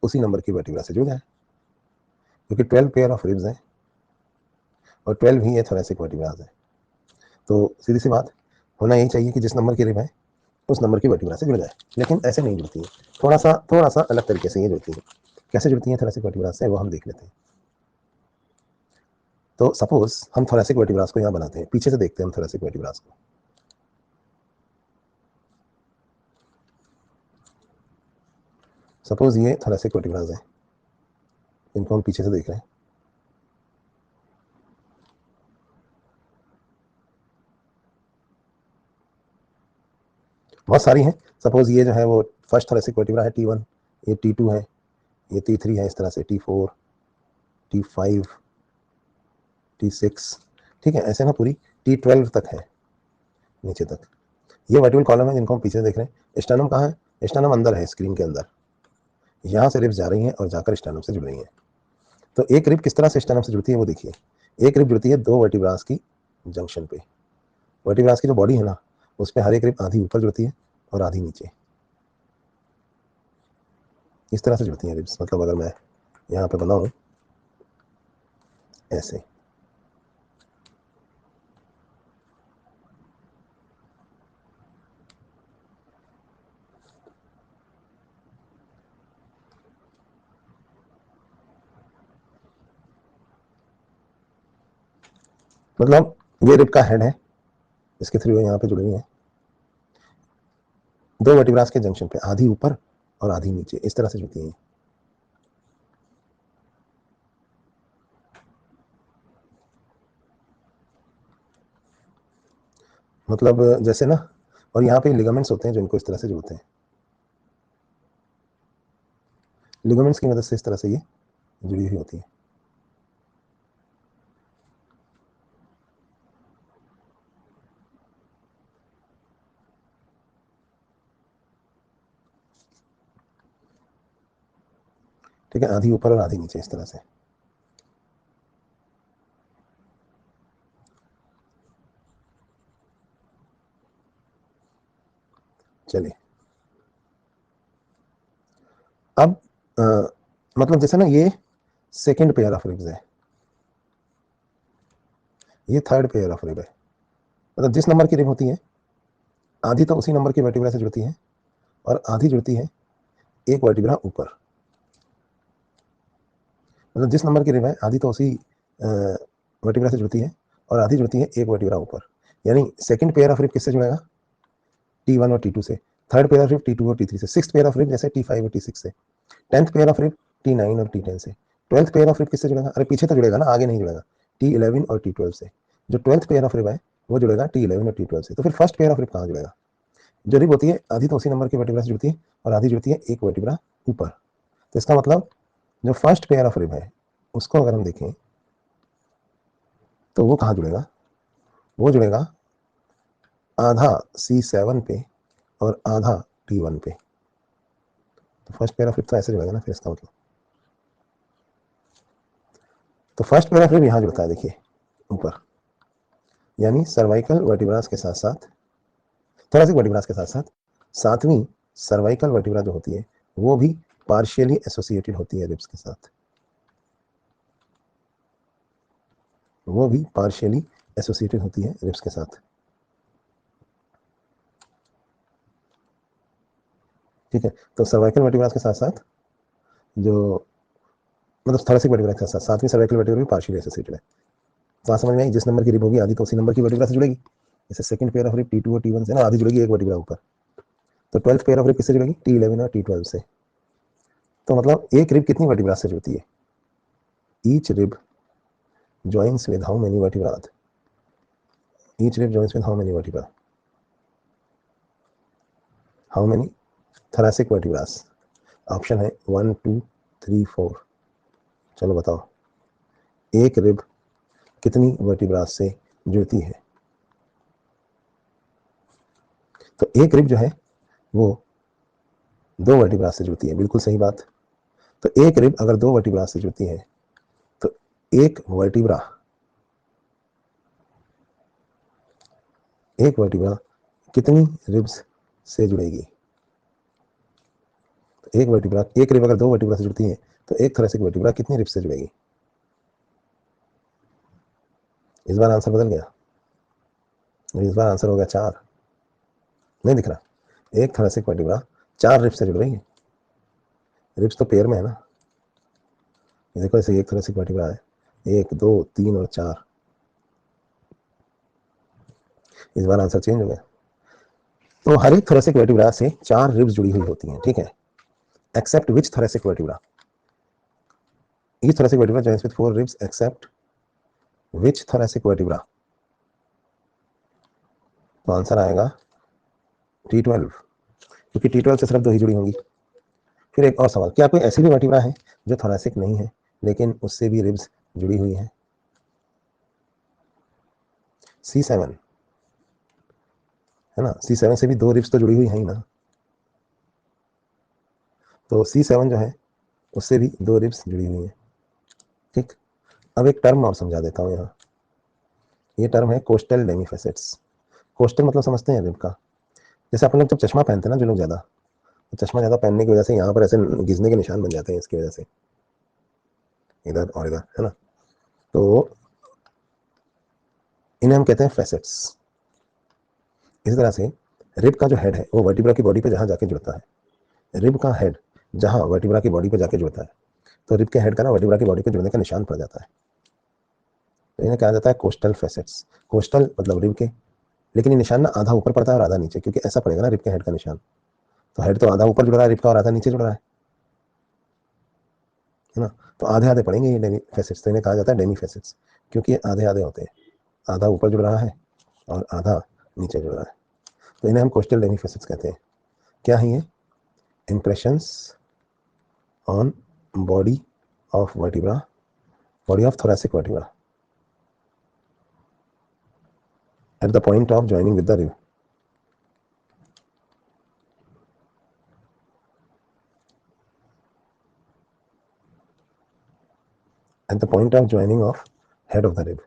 उसी नंबर की वर्टिब्रा से जुड़ जाए, क्योंकि 12 पेयर ऑफ रिब्स हैं और 12 ही ये थोरैसिक वर्टिब्रास है। तो सीधी सी बात, होना यही चाहिए कि जिस नंबर की रिब है उस नंबर की वर्टिब्रा से जुड़ जाए, लेकिन ऐसे नहीं जुड़ती है, थोड़ा सा अलग तरीके से ये जुड़ती है। कैसे जुड़ती है थोरेसिक वर्टिब्रा से, वो हम देख लेते हैं। तो सपोज हम थोरेसिक वर्टिब्रास को यहाँ बनाते हैं, पीछे से देखते हैं हम थोरेसिक वर्टिब्रास को। सपोज ये थोरेसिक वर्टिब्रास है, इनको हम पीछे से देख रहे हैं। बहुत सारी हैं। सपोज ये जो है वो फर्स्ट थोरेसिक वर्टिब्रा है T1, ये T2 है, ये T3 है, इस तरह से T4, T5, T6, ठीक है, ऐसे ना पूरी T12 तक है नीचे तक। ये वर्टिबल कॉलम है जिनको हम पीछे देख रहे हैं। स्टर्नम कहाँ है? स्टर्नम अंदर है, स्क्रीन के अंदर। यहाँ से रिब्स जा रही हैं और जाकर स्टर्नम से जुड़ रही हैं। तो एक रिब किस तरह से स्टर्नम से जुड़ती है वो देखिए। एक रिब जुड़ती है दो वर्टिब्रास की जंक्शन पे। वर्टिब्रास की जो बॉडी है ना, उस पर हर एक रिब आधी ऊपर जुड़ती है और आधी नीचे, इस तरह से जुड़ती हैं रिब्स। मतलब अगर मैं यहाँ पे बनाऊँ ऐसे, मतलब ये रिब का हेड है, इसके थ्रू यहाँ पे जुड़ी है दो वर्टिब्रास के जंक्शन पे, आधी ऊपर और आधी नीचे, इस तरह से जुड़ती हैं। मतलब जैसे ना, और यहाँ पे लिगामेंट्स होते हैं जो इनको इस तरह से जोड़ते हैं। लिगामेंट्स की मदद से इस तरह से ये जुड़ी हुई होती है। ठीक है, आधी ऊपर और आधी नीचे, इस तरह से। चलिए अब मतलब जैसे ना ये सेकंड पेयर ऑफ रिब्स है, ये थर्ड पेयर ऑफ रिब है। मतलब जिस नंबर की रिब होती है, आधी तो उसी नंबर की वर्टिब्रा से जुड़ती है और आधी जुड़ती है एक वर्टिब्रा ऊपर। मतलब जिस नंबर की रिब है, आधी तो उसी वर्टिब्रा से जुड़ती है और आधी जुड़ती है एक वर्टिब्रा ऊपर। यानी सेकंड पेयर ऑफ रिब किससे जुड़ेगा? T1 और T2 से। Third pair of rib T2 और T3 से। सिक्स पेयर ऑफ रिब जैसे T5 और T6 से। 10th pair of rib T9 और T10 से। 12th पेयर ऑफ रिब किससे जुड़ेगा? अरे पीछे तो जुड़ेगा ना, आगे नहीं जुड़ेगा। T11 और T12 से। जो 12th पेयर ऑफ रिब है वो जुड़ेगा T11 और T12 से। तो फिर फर्स्ट पेयर ऑफ रिब कहाँ जुड़ेगा? जो रिब होती है आधी तो उसी नंबर की वर्टिब्रा से जुड़ती है और आधी जुड़ती है एक वर्टिब्रा ऊपर। तो इसका मतलब जो फर्स्ट पेयर ऑफ रिब है उसको अगर हम देखें तो वो कहाँ जुड़ेगा? वो जुड़ेगा आधा C7 पे और आधा T1 पे। तो फर्स्ट पेयर ऑफ रिब तो ऐसे जुड़ेगा ना फिर, इसका मतलब तो फर्स्ट पेयर ऑफ रिब यहाँ जुड़ता है, देखिए ऊपर। यानी सर्वाइकल वर्टिब्रास के साथ साथ, थोरेसिक वर्टिब्रास के साथ साथ सातवीं सर्वाइकल वर्टिब्रा जो होती है वो भी पार्शियली एसोसिएटेड होती है रिब्स के साथ। वो भी पार्शियली एसोसिएटेड होती है रिब्स के साथ। ठीक है, तो सर्वाइकल वर्टिब्रास के साथ साथ जो मतलब थोरेसिक वर्टिब्रा के साथ सातवीं सर्वाइकल वर्टिब्रा भी पार्शियली एसोसिएटेड है। तो आप समझ में आई, जिस नंबर की रिब होगी आधी तो उसी नंबर की वर्टिब्रा से जुड़ेगी। जैसे second pair of rib T2 और T1 से ना, आधी जुड़ेगी एक वर्टिब्रा ऊपर। तो 12th पेयर ऑफ रिब किससे जुड़ेगी? T11 और T12 से। तो मतलब एक रिब कितनी वर्टिब्रा से जुड़ती है? Each rib joins with how many vertebrae? Each rib joins with how many vertebrae? How many thoracic vertebrae? Option है 1 2 3 4। चलो बताओ, एक रिब कितनी वर्टिब्रा से जुड़ती है? तो एक रिब जो है वो दो वर्टिब्रा से जुड़ती है, बिल्कुल सही बात। तो एक रिब अगर दो वर्टिब्रा से जुड़ती है तो एक वर्टिब्रा कितनी रिब्स से जुड़ेगी? तो एक रिब अगर दो वर्टिब्रा से जुड़ती है तो एक थोरेसिक वर्टिब्रा कितनी रिब्स से जुड़ेगी? इस बार आंसर बदल गया, इस बार आंसर हो गया 4। नहीं दिख रहा? एक थोरेसिक वर्टिब्रा 4 रिब्स से जुड़ रही है। रिब्स तो पेयर में है ना, ये देखो ऐसे एक थोरेसिक वर्टिब्रा है, 1 2 3 और 4। इस बार आंसर चेंज हो गया। तो हर एक थोरेसिक वर्टिब्रा से 4 रिब्स जुड़ी हुई होती हैं, ठीक है, except which thoracic vertebra, each thoracic vertebra joins with 4 ribs except which thoracic vertebra. तो आंसर आएगा T12, क्योंकि T12 से सिर्फ 2 ही जुड़ी होंगी। फिर एक और सवाल, क्या कोई ऐसी भी वर्टिब्रा है जो थोरेसिक नहीं है लेकिन उससे भी रिब्स जुड़ी हुई है? C7 है ना, C7 से भी 2 रिब्स तो जुड़ी हुई है ही ना, तो C7 जो है उससे भी 2 रिब्स जुड़ी हुई है। ठीक, अब एक टर्म और समझा देता हूँ यहाँ, ये टर्म है कोस्टल डेमीफेसेट्स। कोस्टल मतलब समझते हैं रिब का, जैसे अपन लोग जब चश्मा पहनते हैं ना, जो लोग ज़्यादा, तो चश्मा ज़्यादा पहनने की वजह से यहाँ पर ऐसे गिजने के निशान बन जाते हैं, इसकी वजह से इधर और इधर, है ना, तो इन्हें हम कहते हैं फेसेट्स। इसी तरह से रिब का जो हेड है वो वर्टिब्रा की बॉडी पे जहाँ जाके जुड़ता है, रिब का हेड जहाँ वर्टिब्रा की बॉडी पे जाके जुड़ता है, तो रिब के हेड का ना वर्टिब्रा की बॉडी पे जुड़ने का निशान पड़ जाता है, तो इन्हें कहा जाता है कोस्टल फेसेट्स। कोस्टल मतलब रिब के, लेकिन ये निशान ना आधा ऊपर पड़ता है और आधा नीचे, क्योंकि ऐसा पड़ेगा ना रिब के हेड का निशान, तो हेड तो आधा ऊपर जुड़ रहा है रिब का और आधा नीचे जुड़ रहा है ना, तो आधे आधे पड़ेंगे ये डेमी फेसेट्स, तो इन्हें कहा जाता है डेमी फेसेट्स, क्योंकि ये आधे आधे होते हैं, आधा ऊपर जुड़ रहा है और आधा नीचे जुड़ रहा है, तो इन्हें हम कोस्टल डेमी फेसेट्स कहते हैं। क्या है ये? impressions on body of vertebra, body of thoracic vertebra at the point of joining with the rib. At the point of joining of head of the rib.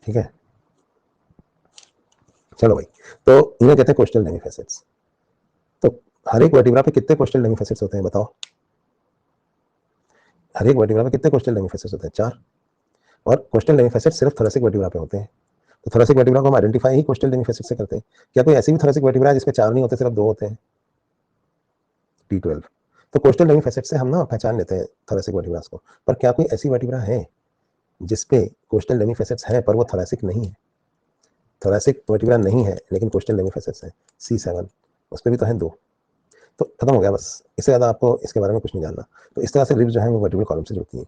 ठीक है, चलो भाई, तो इन्हें कहते हैं कोस्टल डेमीफेसेट्स। तो हर एक वर्टिब्रा पे कितने कोस्टल डेमीफेसेट्स होते हैं बताओ? हर एक वर्टिब्रा पे कितने कोस्टल डेमीफेसेट्स होते हैं? 4। और कोस्टल डेमीफेसेट्स सिर्फ थोरेसिक वर्टिब्रा पे होते हैं, तो थोरेसिक वर्टिब्रा को हम आइडेंटिफाई ही कोस्टल डेमीफेसेट से करते हैं। क्या कोई ऐसी भी थोरेसिक वर्टिब्रा है जिसमें 4 नहीं होते, सिर्फ 2 होते हैं? T12। तो कोस्टल डेमीफेसेट से हम ना पहचान लेते हैं थोरेसिक वर्टिब्रास को, पर क्या कोई ऐसी वर्टिब्रा है जिसपे कोस्टल डेमीफेसेट्स है पर वो थोरेसिक नहीं है? थोरेसिक वर्टिब्रा नहीं है लेकिन कोस्टल डेमीफेसेट्स है, C7, उस पर भी तो है 2। तो खत्म हो गया बस, इससे ज़्यादा आपको इसके बारे में कुछ नहीं जानना। तो इस तरह से रिब्स जो है वो वर्टिब्रल कॉलम से जुड़ती हैं।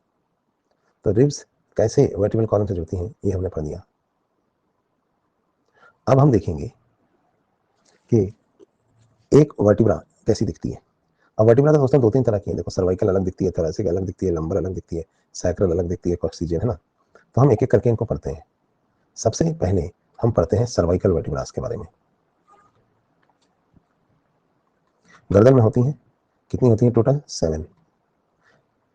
तो रिब्स कैसे वर्टिब्रल कॉलम से जुड़ती हैं ये हमने पढ़ लिया। अब हम देखेंगे कि एक वर्टिब्रा कैसी दिखती है। अब वर्टिब्रा तो दोस्तों 2-3 तरह की है, देखो सर्वाइकल अलग दिखती है, थोरेसिक अलग दिखती है, लंबर अलग दिखती है, सैक्रल अलग दिखती है, कॉक्सिजियल, है ना। तो हम एक एक करके इनको पढ़ते हैं। सबसे पहले हम पढ़ते हैं सर्वाइकल वर्टिब्रास के बारे में। गर्दन में होती हैं, कितनी होती है टोटल? 7।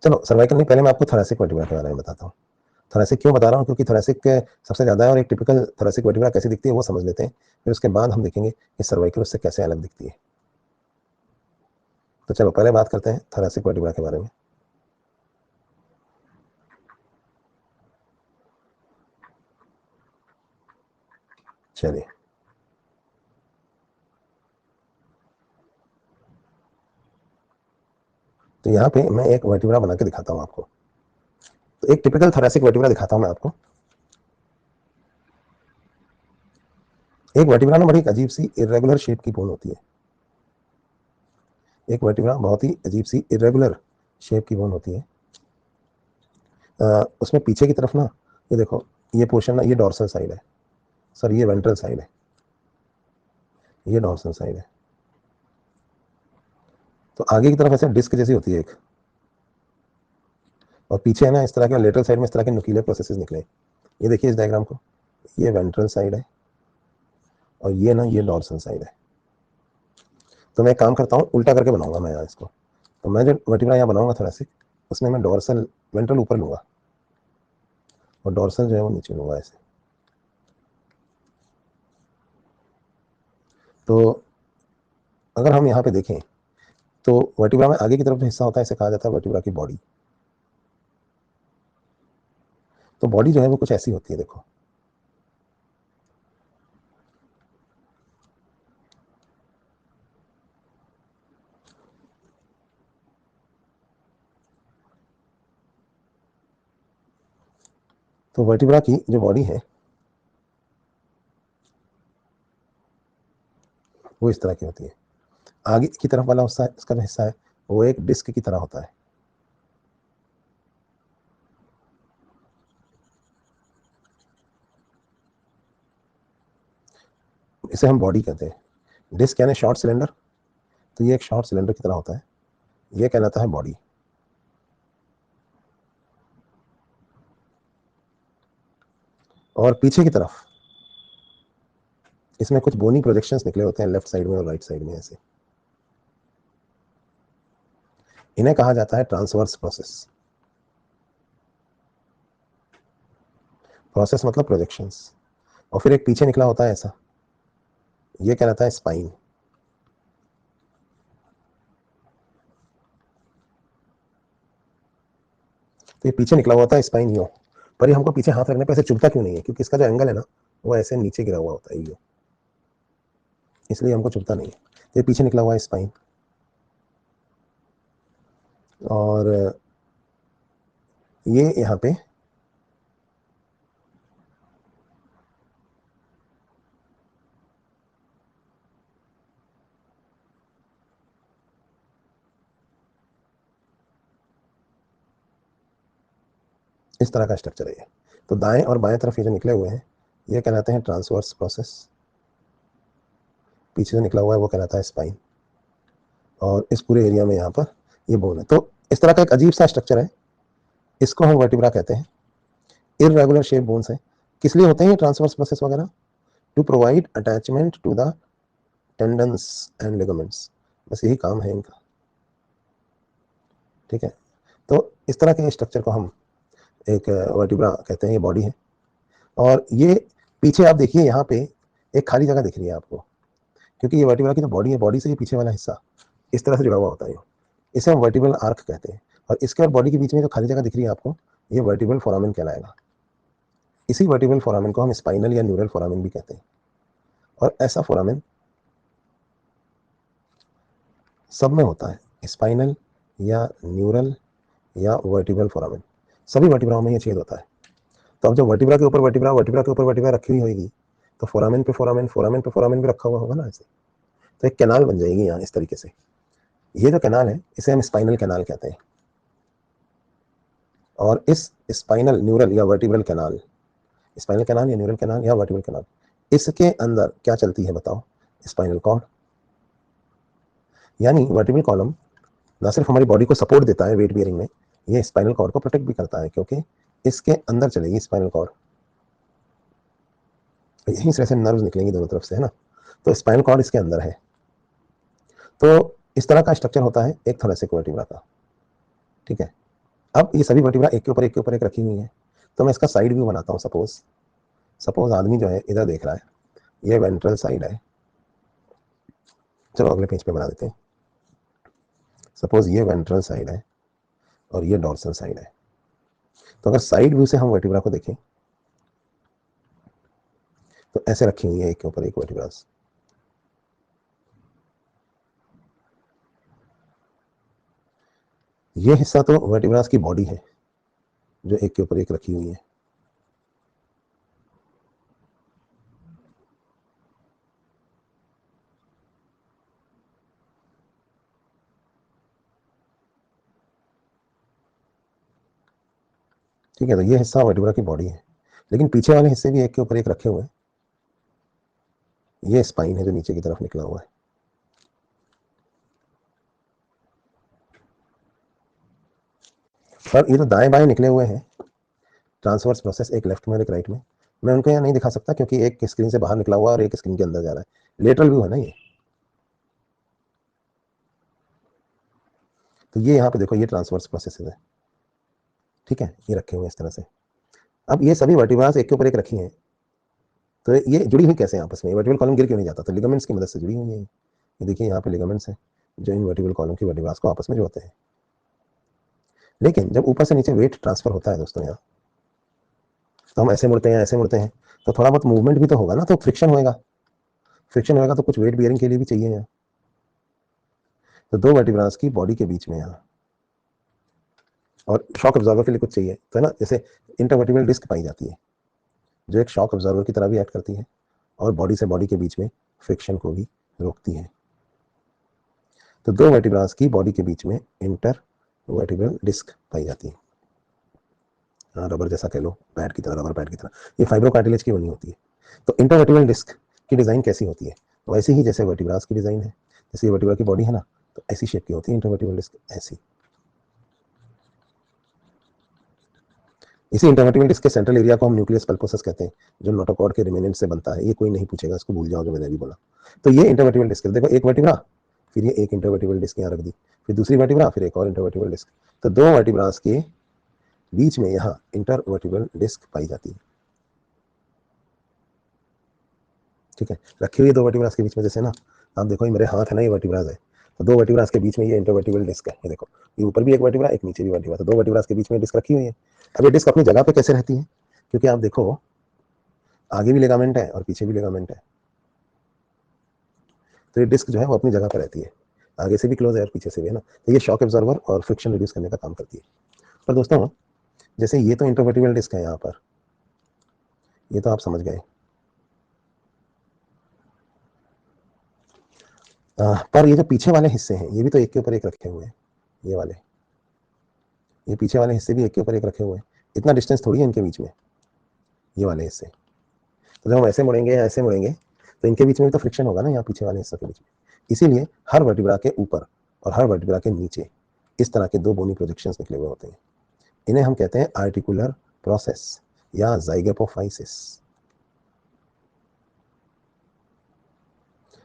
चलो सर्वाइकल नहीं, पहले मैं आपको थोरेसिक वर्टिब्रा के बारे में बताता हूँ। थोरेसिक क्यों बता रहा हूँ? क्योंकि थोरेसिक सबसे ज़्यादा है, और एक टिपिकल थोरेसिक वर्टिब्रा कैसी दिखती है वो समझ लेते हैं, फिर उसके बाद हम देखेंगे कि सर्वाइकल उससे कैसे अलग दिखती है। तो चलो पहले बात करते हैं थोरेसिक वर्टिब्रा के बारे में। चलिए, तो यहाँ पे मैं एक वर्टिब्रा बना के दिखाता हूँ आपको। तो एक टिपिकल थोरेसिक वर्टिब्रा दिखाता हूँ मैं आपको। एक वर्टिब्रा ना बड़ी अजीब सी इरेगुलर शेप की बोन होती है। एक वर्टिब्रा बहुत ही अजीब सी इरेगुलर शेप की बोन होती है। उसमें पीछे की तरफ ना, ये देखो, ये पोर्शन ना, ये डॉर्सल साइड है, सर ये वेंट्रल साइड है, ये डॉर्सल साइड है। तो आगे की तरफ ऐसे डिस्क जैसी होती है एक, और पीछे है ना इस तरह के लेटरल साइड में इस तरह के नुकीले प्रोसेसेस निकले। ये देखिए इस डायग्राम को, ये वेंट्रल साइड है और ये ना ये डॉर्सल साइड है। तो मैं एक काम करता हूँ, उल्टा करके बनाऊंगा मैं यहाँ इसको। तो मैं जो वर्टिब्रा यहाँ बनाऊंगा थोरेसिक, उसमें मैं डॉर्सल वेंट्रल ऊपर लूंगा और डॉर्सल जो है वो नीचे लूंगा ऐसे। तो अगर हम यहाँ पे देखें तो वर्टिब्रा में आगे की तरफ जो हिस्सा होता है इसे कहा जाता है वर्टिब्रा की बॉडी। तो बॉडी जो है वो कुछ ऐसी होती है, देखो, तो वर्टिब्रा की जो बॉडी है वो इस तरह की होती है। आगे की तरफ वाला हिस्सा इसका जो हिस्सा है वो एक डिस्क की तरह होता है। इसे हम बॉडी कहते हैं। डिस्क यानी शॉर्ट सिलेंडर, तो ये एक शॉर्ट सिलेंडर की तरह होता है, ये कहलाता है बॉडी। और पीछे की तरफ इसमें कुछ बोनी प्रोजेक्शंस निकले होते हैं लेफ्ट साइड में और राइट साइड में ऐसे। इन्हें कहा जाता है ट्रांसवर्स प्रोसेस। प्रोसेस मतलब प्रोजेक्शंस। और फिर एक पीछे निकला होता है ऐसा, ये कहलाता है स्पाइन। तो ये पीछे निकला हुआ होता है स्पाइन यूं, पर ये हमको पीछे हाथ रखने पे ऐसे चुभता क्यों नहीं है? क्योंकि इसका जो एंगल है ना वो ऐसे नीचे गिरा हुआ होता है यूं, इसलिए हमको चुभता नहीं है। तो ये पीछे निकला हुआ है स्पाइन। और ये यहाँ पे इस तरह का स्ट्रक्चर है ये। तो दाएं और बाएं तरफ ये जो निकले हुए हैं ये कहलाते हैं ट्रांसवर्स प्रोसेस। पीछे जो निकला हुआ है वो कहलाता है स्पाइन। और इस पूरे एरिया में यहाँ पर ये बोन है। तो इस तरह का एक अजीब सा स्ट्रक्चर है, इसको हम वर्टिब्रा कहते हैं। इररेगुलर शेप बोन्स है। किस लिए होते हैं ये ट्रांसवर्स प्रोसेस वगैरह? To provide attachment to the tendons and ligaments, बस यही काम है इनका। ठीक है, तो इस तरह के स्ट्रक्चर को हम एक वर्टिब्रा कहते हैं, ये बॉडी है। और ये पीछे आप देखिए यहाँ पे एक खाली जगह दिख रही है आपको, क्योंकि ये वर्टिब्रा की जो बॉडी है, बॉडी से ये पीछे वाला हिस्सा इस तरह से जुड़ा हुआ होता है। इसे हम वर्टिब्रल आर्क कहते हैं। और इसके और बॉडी के बीच में जो खाली जगह दिख रही है आपको, ये वर्टिब्रल फोरामेन कहलाएगा। इसी वर्टिब्रल फोरामेन को हम स्पाइनल या न्यूरल फोरामेन भी कहते हैं। और ऐसा फोरामेन सब में होता है, स्पाइनल या न्यूरल या वर्टिब्रल फोरामेन, सभी वर्टिब्राओं में ये छेद होता है। तो अब जब वर्टिब्रा के ऊपर वर्टिब्रा, वर्टिब्रा के ऊपर वर्टिब्रा रखी हुई होगी, तो फोरामेन पे फोरामेन, फोरामेन पे फोरामेन भी रखा हुआ होगा ना ऐसे। तो एक कैनाल बन जाएगी यहाँ इस तरीके से। ये जो कैनाल है इसे हम स्पाइनल कैनाल कहते हैं। और इस स्पाइनल न्यूरल या वर्टिब्रल कैनाल, स्पाइनल कैनाल या न्यूरल कैनाल या वर्टिब्रल कैनाल, इसके अंदर क्या चलती है बताओ? Spinal cord. यानी वर्टिब्रल कॉलम ना सिर्फ हमारी बॉडी को सपोर्ट देता है वेट बियरिंग में, ये स्पाइनल कॉर्ड को प्रोटेक्ट भी करता है, क्योंकि इसके अंदर चलेगी स्पाइनल कॉर्ड। यहीं से ऐसे नर्व्स निकलेंगी दोनों तरफ से, है ना। तो स्पाइनल कॉर्ड इसके अंदर है। तो इस तरह का स्ट्रक्चर होता है एक थोरेसिक वर्टिब्रा का। ठीक है, अब ये सभी वर्टिब्रा एक के ऊपर एक के ऊपर एक रखी हुई है। तो मैं इसका साइड व्यू बनाता हूँ। सपोज आदमी जो है इधर देख रहा है, ये वेंट्रल साइड है। चलो अगले पेज पे बना देते हैं। सपोज ये वेंट्रल साइड है और ये डॉर्सल साइड है। तो अगर साइड व्यू से हम वर्टिब्रा को देखें तो ऐसे रखी हुई है एक के ऊपर एक वर्टिब्रास। ये हिस्सा तो वर्टिब्रास की बॉडी है जो एक के ऊपर एक रखी हुई है। ठीक है, तो ये हिस्सा वर्टिब्रा की बॉडी है, लेकिन पीछे वाले हिस्से भी एक के ऊपर एक रखे हुए हैं। ये स्पाइन है जो नीचे की तरफ निकला हुआ है। और ये तो दाएं बाएं निकले हुए हैं ट्रांसवर्स प्रोसेस, एक लेफ्ट में और एक राइट में। मैं उनको यहाँ नहीं दिखा सकता क्योंकि एक स्क्रीन से बाहर निकला हुआ और एक स्क्रीन के अंदर जा रहा है। लेटरल व्यू है ना ये। तो ये यहाँ पे देखो, ये ट्रांसवर्स प्रोसेस है। ठीक है, ये रखे हुए हैं इस तरह से। अब ये सभी वर्टिब्रास एक के ऊपर एक रखी हैं, तो ये जुड़ी हुई कैसे आपस में? वर्टिब्रल कॉलम गिर क्यों नहीं जाता? तो लिगामेंट्स की मदद से जुड़ी हुई है। ये देखिए यहाँ पे लिगामेंट्स हैं जो इन वर्टिब्रल कॉलम की वर्टिब्रास को आपस में जोड़ते हैं। लेकिन जब ऊपर से नीचे वेट ट्रांसफर होता है दोस्तों यहाँ, तो हम ऐसे मुड़ते हैं ऐसे मुड़ते हैं, तो थोड़ा बहुत मूवमेंट भी तो होगा ना, तो फ्रिक्शन होएगा। फ्रिक्शन होएगा तो कुछ वेट बियरिंग के लिए भी चाहिए यहाँ। तो दो वर्टिब्रास की बॉडी के बीच में यहाँ और शॉक ऑब्जर्वर के लिए कुछ चाहिए, तो है ना, जैसे इंटरवर्टिब्रल डिस्क पाई जाती है जो एक शॉक ऑब्जर्वर की तरह भी एक्ट करती है और बॉडी से बॉडी के बीच में फ्रिक्शन को भी रोकती है। तो दो वर्टिब्रास की बॉडी के बीच में इंटर वर्टिब्रल डिस्क पाई जाती है। रबर जैसा कह लो, पैड की तरह, रबर पैड की तरह, ये फाइब्रो कार्टिलेज की बनी होती है। तो इंटरवर्टिब्रल डिस्क की डिज़ाइन कैसी होती है? तो ऐसे ही जैसे वर्टिब्रास की डिज़ाइन है, जैसे वर्टिब्रा की बॉडी है ना, तो ऐसी शेप की होती है इंटरवर्टिब्रल डिस्क, ऐसी। इसी इंटरवर्टिब्रल डिस्क के सेंट्रल एरिया को हम न्यूक्लियस पल्पोसस कहते हैं, जो नोटोकॉर्ड के रिमेनेंट से बनता है। ये कोई नहीं पूछेगा, इसको भूल जाओ जो मैंने अभी बोला। तो ये इंटरवर्टिब्रल डिस्क, देखो एक वर्टिब्रा, फिर ये एक इंटरवर्टिब्रल डिस्क यहाँ रख दी, फिर दूसरी वर्टिब्रा, फिर एक और इंटरवर्टिब्रल डिस्क। तो दो वर्टिब्रास के बीच में यहाँ इंटरवर्टिब्रल डिस्क पाई जाती है। ठीक है, रखी हुई है दो वर्टिब्रास के बीच में, जैसे ना आप देखो, ये मेरे हाथ है ना, ये वर्टिब्रास है, तो दो वर्टिब्रास के बीच में ये इंटरवर्टिब्रल डिस्क है। ये देखो, ये ऊपर भी एक वर्टिब्रा, एक नीचे भी वर्टिब्रा, तो दो वर्टिब्रास के बीच में डिस्क रखी हुई है। अब ये डिस्क अपनी जगह पे कैसे रहती है? क्योंकि आप देखो, आगे भी लिगामेंट है और पीछे भी लिगामेंट है, तो ये डिस्क जो है वो अपनी जगह पर रहती है, आगे से भी क्लोज है और पीछे से भी, है ना। तो ये शॉक एब्जॉर्बर और फ्रिक्शन रिड्यूस करने का काम करती है। पर दोस्तों, जैसे ये तो इंटरवर्टिब्रल डिस्क है यहाँ पर, ये तो आप समझ गए। पर ये जो पीछे वाले हिस्से हैं, ये भी तो एक के ऊपर एक रखे हुए हैं, ये वाले, ये पीछे वाले हिस्से भी एक के ऊपर एक रखे हुए हैं। इतना डिस्टेंस थोड़ी है इनके बीच में, ये वाले हिस्से। तो जब हम ऐसे मुड़ेंगे या ऐसे मुड़ेंगे, तो इनके बीच में भी तो फ्रिक्शन होगा ना, यहाँ पीछे वाले हिस्से के बीच में। इसीलिए हर वर्टिब्रा के ऊपर और हर वर्टिब्रा के नीचे इस तरह के दो बोनी प्रोजेक्शंस निकले हुए होते हैं। इन्हें हम कहते हैं आर्टिकुलर प्रोसेस या ज़ाइगोपोफाइसिस।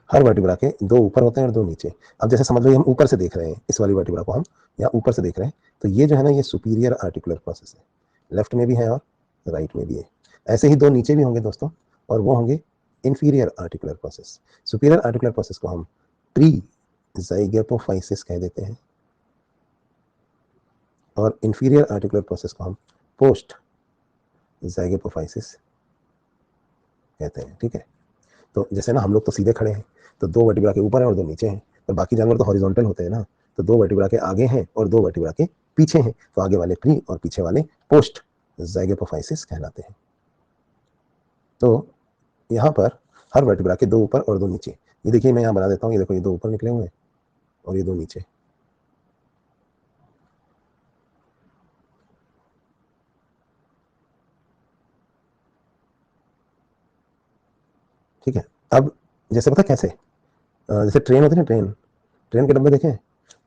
हर वर्टिब्रा के दो ऊपर होते हैं और दो नीचे। अब जैसे समझ लो, हम ऊपर से देख रहे हैं, इस वाली वर्टिब्रा को हम यहाँ ऊपर से देख रहे हैं, तो ये जो है ना, ये सुपीरियर आर्टिकुलर प्रोसेस है, लेफ्ट में भी है और राइट में भी है। ऐसे ही दो नीचे भी होंगे दोस्तों, और वो होंगे inferior articular process. Superior articular process को हम प्री ज़ाइगोपोफाइसिस कह देते हैं और इंफीरियर आर्टिकुलर प्रोसेस को हम पोस्ट ज़ाइगोपोफाइसिस कहते हैं। ठीक है, तो जैसे ना हम लोग तो सीधे खड़े हैं, तो दो वर्टिब्रा के ऊपर है और दो नीचे हैं, पर बाकी जानवर तो हॉरिजॉन्टल होते हैं ना, तो दो वर्टिब्रा के आगे हैं और दो वर्टिब्रा के पीछे हैं, तो आगे वाले प्री और पीछे वाले पोस्ट ज़ाइगोपोफाइसिस कहलाते हैं। तो यहाँ पर हर वर्टिब्रा के दो ऊपर और दो नीचे, ये देखिए मैं यहाँ बना देता हूँ, ये देखो, ये दो ऊपर निकले हुए हैं और ये दो नीचे। ठीक है, अब जैसे पता कैसे, जैसे ट्रेन होती है ना, ट्रेन, ट्रेन के डब्बे देखें,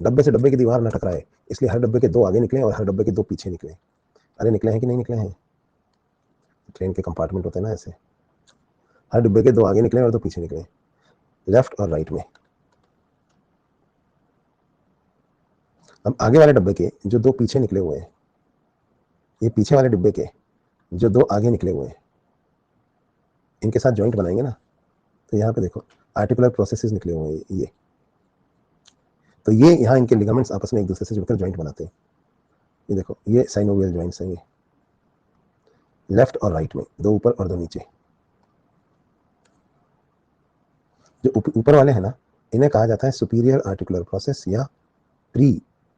डब्बे से डब्बे की दीवार न टकराए, इसलिए हर डब्बे के दो आगे निकले और हर डब्बे के दो पीछे निकले। अरे निकले हैं कि नहीं निकले हैं? ट्रेन के कंपार्टमेंट होते हैं ना ऐसे, हर डिब्बे के दो आगे निकले और दो पीछे निकले, लेफ्ट और राइट में। अब आगे वाले डब्बे के जो दो पीछे निकले हुए हैं, ये पीछे वाले डिब्बे के जो दो आगे निकले हुए हैं, इनके साथ जॉइंट बनाएंगे ना, तो यहाँ पे देखो आर्टिकुलर प्रोसेसेस निकले हुए हैं ये, तो ये यहाँ इनके लिगामेंट्स आपस में एक दूसरे से जुड़कर जॉइंट बनाते हैं। ये देखो, ये साइनोवियल जॉइंट्स हैं, ये लेफ्ट और राइट में, दो ऊपर और दो नीचे। जो ऊपर वाले हैं ना, इन्हें कहा जाता है सुपीरियर आर्टिकुलर प्रोसेस या प्री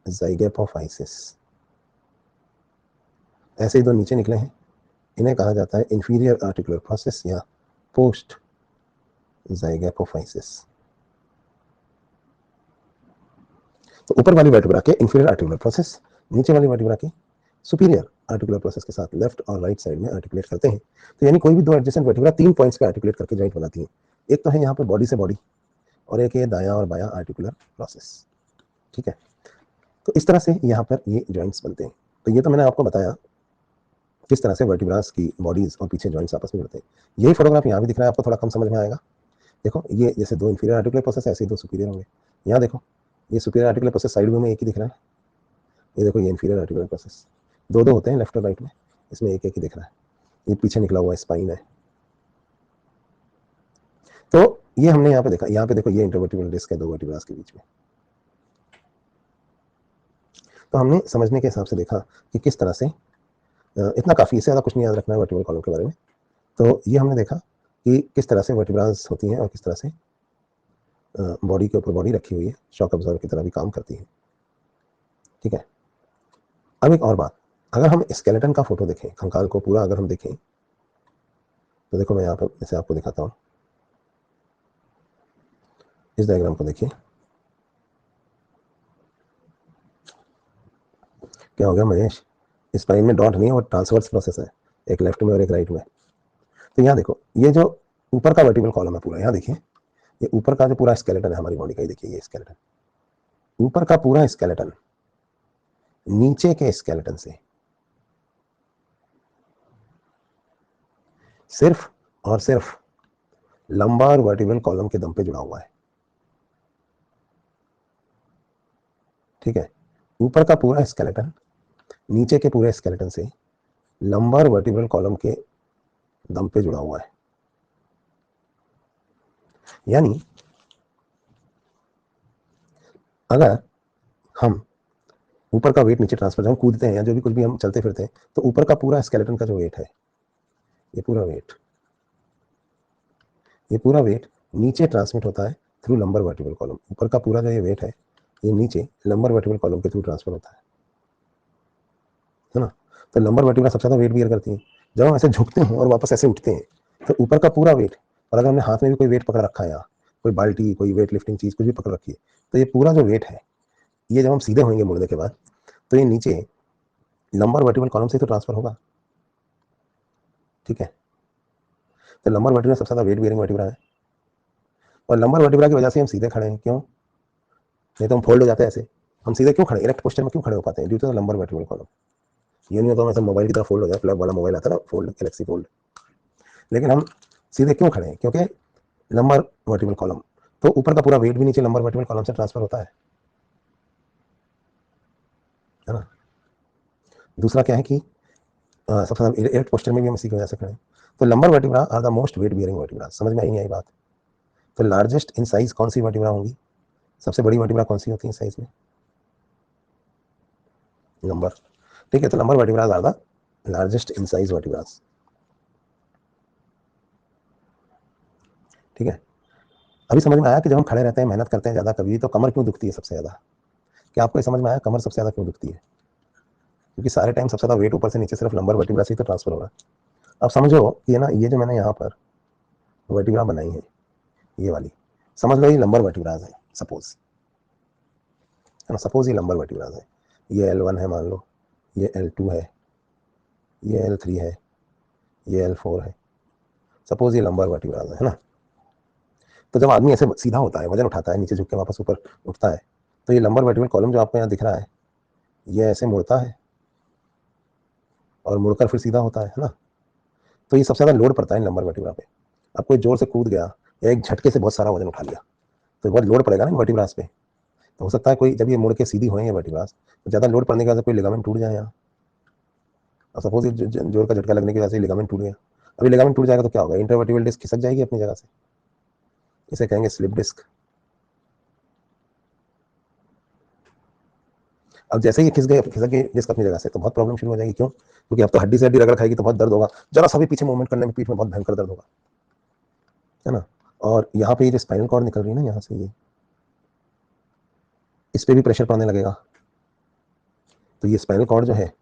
ज़ाइगोपोफाइसिस। ऐसे ही दो नीचे निकले हैं, इन्हें कहा जाता है इंफीरियर आर्टिकुलर प्रोसेस या पोस्ट ज़ाइगोपोफाइसिस। तो ऊपर वाली वर्टिब्रा के इंफीरियर आर्टिकुलर प्रोसेस नीचे वाली वर्टिब्रा के सुपीरियर आर्टिकुलर प्रोसेस के साथ लेफ्ट और राइट साइड में आर्टिकुलेट करते हैं। तो यानी कोई भी दो एडजेसेंट वर्टिब्रा तीन पॉइंट्स पे आर्टिकुलेट करके जॉइंट बनाती है। एक तो है यहाँ पर बॉडी से बॉडी, और एक है दायां और बायां आर्टिकुलर प्रोसेस। ठीक है, तो इस तरह से यहाँ पर ये जॉइंट्स बनते हैं। तो ये तो मैंने आपको बताया किस तरह से वर्टिब्रास की बॉडीज और पीछे जॉइंट्स आपस में जुड़ते हैं। यही फोटोग्राफ यहाँ भी दिख रहा है आपको, थोड़ा कम समझ में आएगा। देखो, ये जैसे दो इंफीरियर आर्टिकुलर प्रोसेस, ऐसे ही दो सुपीरियर होंगे। यहाँ देखो, ये superior articular process side view में एक ही दिख रहा है, ये देखो ये इंफीरियर आर्टिकुलर प्रोसेस, दो दो होते हैं लेफ्ट और राइट में, इसमें एक एक ही दिख रहा है, ये पीछे निकला हुआ स्पाइन है। तो ये हमने यहाँ पे देखा, यहाँ पे देखो ये इंटरवर्टिब्रल डिस्क है दो वर्टिब्रास के बीच में। तो हमने समझने के हिसाब से देखा कि किस तरह से, इतना काफ़ी, इससे ज़्यादा कुछ नहीं याद रखना है वर्टिब्रल कॉलम के बारे में। तो ये हमने देखा कि किस तरह से वर्टिब्रास होती हैं और किस तरह से बॉडी के ऊपर बॉडी रखी हुई है, शॉक ऑब्जर्वर की तरह भी काम करती है। ठीक है, अब एक और बात, अगर हम स्केलेटन का फोटो देखें, कंकाल को पूरा अगर हम देखें, तो देखो मैं यहाँ पर इसे आपको दिखाता हूँ, इस डायग्राम को देखिए, क्या हो गया महेश, स्पाइन में डॉट नहीं है, वो ट्रांसवर्स प्रोसेस है, एक लेफ्ट में और एक राइट में। तो यहाँ देखो, ये जो ऊपर का वर्टिकल कॉलम है पूरा, यहाँ देखिए, ये ऊपर का जो पूरा स्केलेटन है हमारी बॉडी का, ये देखिए ये स्केलेटन, ऊपर का पूरा स्केलेटन नीचे के स्केलेटन से सिर्फ और सिर्फ लंबार वर्टिब्रल कॉलम के दम पे जुड़ा हुआ है। ठीक है, ऊपर का पूरा स्केलेटन नीचे के पूरे स्केलेटन से लंबार वर्टिब्रल कॉलम के दम पे जुड़ा हुआ है। यानी अगर हम ऊपर का वेट नीचे ट्रांसफर, जब हम कूदते हैं या जो भी कुछ भी हम चलते फिरते हैं, तो ऊपर का पूरा स्केलेटन का जो वेट है, ये पूरा वेट नीचे ट्रांसमिट होता है थ्रू लंबर वर्टिब्रल कॉलम। ऊपर का पूरा जो ये वेट है, ये नीचे लंबर वर्टिब्रल कॉलम के थ्रू ट्रांसफर होता है ना। तो लंबर वर्टिब्रा सबसे ज्यादा वेट बियर करती है। जब हम ऐसे झुकते हैं और वापस ऐसे उठते हैं, तो ऊपर का पूरा वेट, और अगर हमने हाथ में भी कोई वेट पकड़ रखा है, यहाँ कोई बाल्टी, कोई वेट लिफ्टिंग चीज कुछ भी पकड़ रखी है, तो ये पूरा जो वेट है, ये जब हम सीधे होंगे मुड़ने के बाद, तो ये नीचे लंबर वर्टिब्रल कॉलम से तो ट्रांसफर होगा। ठीक है, तो लंबर वर्टिब्रा सबसे ज्यादा वेट बियरिंग वर्टिब्रा है, और लंबर वर्टिब्रा की वजह से हम सीधे खड़े हैं। क्यों? नहीं तो हम फोल्ड हो जाते हैं ऐसे। हम सीधे क्यों खड़े, इरेक्ट पोस्चर में क्यों खड़े हो पाते हैं? Due to the lumbar vertebral column. ये नहीं होता हम ऐसे मोबाइल की तरह फोल्ड हो जाए, फ्लैप वाला मोबाइल आता है ना, फोल्ड, गैलेक्सी फोल्ड। लेकिन हम सीधे क्यों खड़े हैं? क्योंकि लंबर वर्टिब्रल कॉलम, तो ऊपर का पूरा वेट भी नीचे लंबर वर्टिब्रल कॉलम से ट्रांसफर होता है ना। दूसरा क्या है कि सबसे ज्यादा इरेक्ट पोस्चर में भी हम इसी की वजह से खड़े हैं। तो lumbar vertebra are the most weight bearing vertebra. समझ में आई नहीं आई बात? तो लार्जेस्ट इन साइज कौन सी वर्टिब्रा होंगी? सबसे बड़ी वर्टिब्रा कौन सी होती है साइज में? लंबर। ठीक है, तो lumbar vertebras are the largest in size vertebras. ठीक है, अभी समझ में आया कि जब हम खड़े रहते हैं, मेहनत करते हैं ज्यादा कभी, तो कमर क्यों दुखती है सबसे ज्यादा? क्या आपको समझ में आया कमर सबसे ज्यादा क्यों दुखती है? क्योंकि सारे टाइम सबसे ज्यादा वेट ऊपर से नीचे सिर्फ लंबर वर्टिब्रा से ही तो ट्रांसफर हो रहा है। अब समझो ये ना, ये जो मैंने यहाँ पर वर्टिब्रा बनाई है, ये वाली, समझ लो ये लंबर वर्टिब्रास है, सपोज, है ना, सपोज ये लंबर वर्टिब्रास है। ये L1 है मान लो, ये L2 है, ये L3 है, ये L4 है। सपोज ये लंबर वर्टिब्रास है ना। तो जब आदमी ऐसे सीधा होता है, वजन उठाता है, नीचे झुक के वापस ऊपर उठता है, तो ये लंबर वर्टिब्रल कॉलम जो आपको यहाँ दिख रहा है, ये ऐसे मुड़ता है और मुड़कर फिर सीधा होता है ना। तो ये सबसे ज्यादा लोड पड़ता है लंबर वर्टिब्रा पे। अब कोई जोर से कूद गया या एक झटके से बहुत सारा वजन उठा लिया, तो बहुत लोड पड़ेगा ना वर्टिब्रास पे। तो हो सकता है कोई, जब ये मुड़ के सीधी होएंगे वर्टिब्रास, तो ज्यादा लोड पड़ने की वजह से कोई लिगामेंट टूट जाए यहाँ। और सपोज ये जोर का झटका लगने की वजह से लिगामेंट टूट गया। अभी लिगामेंट टूट जाएगा तो क्या होगा? इंटरवर्टिब्रल डिस्क खिसक जाएगी अपनी जगह से, इसे कहेंगे स्लिप डिस्क। अब जैसे ही खिसक गई डिस्क अपनी जगह से, तो बहुत प्रॉब्लम शुरू हो जाएगी। क्यों? क्योंकि अब तो हड्डी से हड्डी रगड़ खाएगी, तो बहुत दर्द होगा। जरा सा भी पीछे मूवमेंट करने में पीठ में बहुत भयंकर दर्द होगा, है ना। और यहाँ पे ये जो स्पाइनल कॉर्ड निकल रही है ना यहाँ से, ये इस पे भी प्रेशर पड़ने लगेगा। तो ये स्पाइनल कॉर्ड जो है,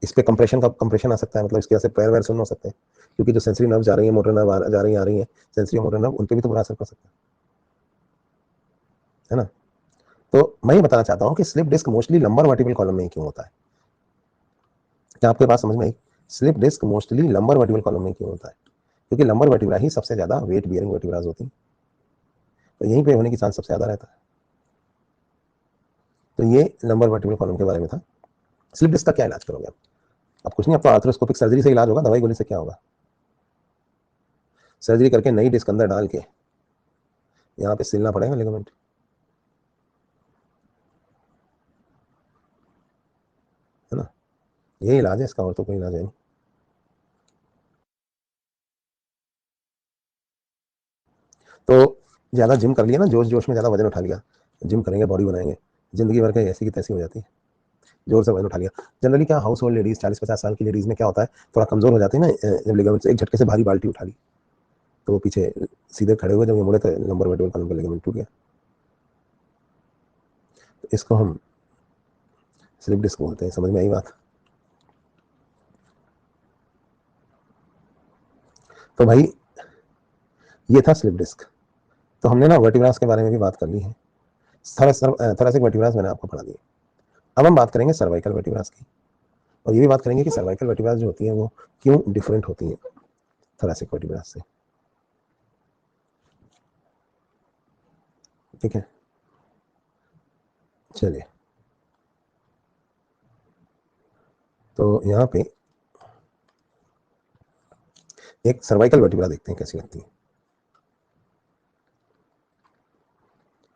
इस पे कंप्रेशन आ सकता है, मतलब इसकी वजह से पैर वैर सुन्न हो सकते हैं, क्योंकि जो सेंसरी नर्व जा रही है, मोटर नर्व जा रही आ रही है, सेंसरी मोटर नर्व, उन पे भी तो बुरा असर पड़ सकता है ना। तो मैं ये बताना चाहता हूँ कि slip disc mostly lumbar vertebral column में ही क्यों होता है? क्या आपके पास समझ में आई? Slip disc mostly lumbar vertebral column में क्यों होता है? क्योंकि लंबर वर्टिब्रा ही सबसे ज्यादा वेट बियरिंग वर्टिब्रास होती है, तो यहीं पे होने की चांस सबसे ज्यादा रहता है। तो ये लंबर वर्टिब्रल कॉलम के बारे में था। स्लिप डिस्क का क्या इलाज करोगे आप? अब कुछ नहीं, अब तो आर्थ्रोस्कोपिक सर्जरी से इलाज होगा, दवाई गोली से क्या होगा? सर्जरी करके नई डिस्क अंदर डाल के यहाँ पे सिलना पड़ेगा लिगामेंट, है ना। यही इलाज है इसका, और तो कोई इलाज है नहीं। तो ज्यादा जिम कर लिया ना, जोश जोश में ज्यादा वजन उठा लिया, जिम करेंगे, बॉडी बनाएंगे, जिंदगी भर के ऐसी की तैसी हो जाती है। जोर से वजन उठा लिया। जनरली क्या, हाउस होल्ड लेडीज 40-50 साल की लेडीज में क्या होता है, थोड़ा कमजोर हो जाती है ना, जब लिगामेंट एक झटके से भारी बाल्टी उठा ली, तो वो पीछे सीधे खड़े हुए, जब ये मुड़े तो लंबर वर्टिब्रल कॉलम का लिगामेंट टूट गया। तो इसको हम स्लिप डिस्क बोलते हैं। समझ में आई बात? तो भाई ये था स्लिप डिस्क। तो हमने ना वर्टिब्रास के बारे में भी बात कर ली है। थोरेसिक वर्टिब्रास मैंने आपको पढ़ा दी। अब हम बात करेंगे सर्वाइकल वर्टिब्रास की, और ये भी बात करेंगे कि सर्वाइकल वर्टिब्रास जो होती है वो क्यों डिफरेंट होती है थोरेसिक वर्टिब्रास से। ठीक है, चलिए। तो यहाँ पे एक सर्वाइकल वर्टिब्रा देखते हैं कैसी लगती है।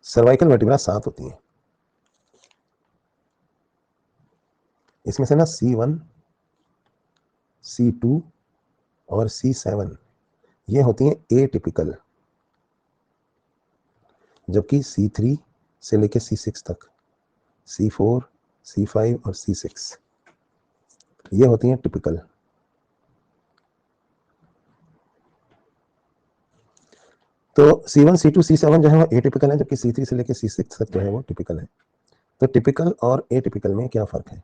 सर्वाइकल वर्टिब्रा 7 होती है। इसमें से ना C1, C2 और C7 ये होती हैं एटिपिकल, जबकि C3 से लेके C6 तक, C4, C5 और C6 ये होती हैं टिपिकल। तो C1, C2, C7 जो है वो एटिपिकल है, जबकि C3 से लेके C6 तक जो है वो टिपिकल है। तो टिपिकल और एटिपिकल में क्या फर्क है?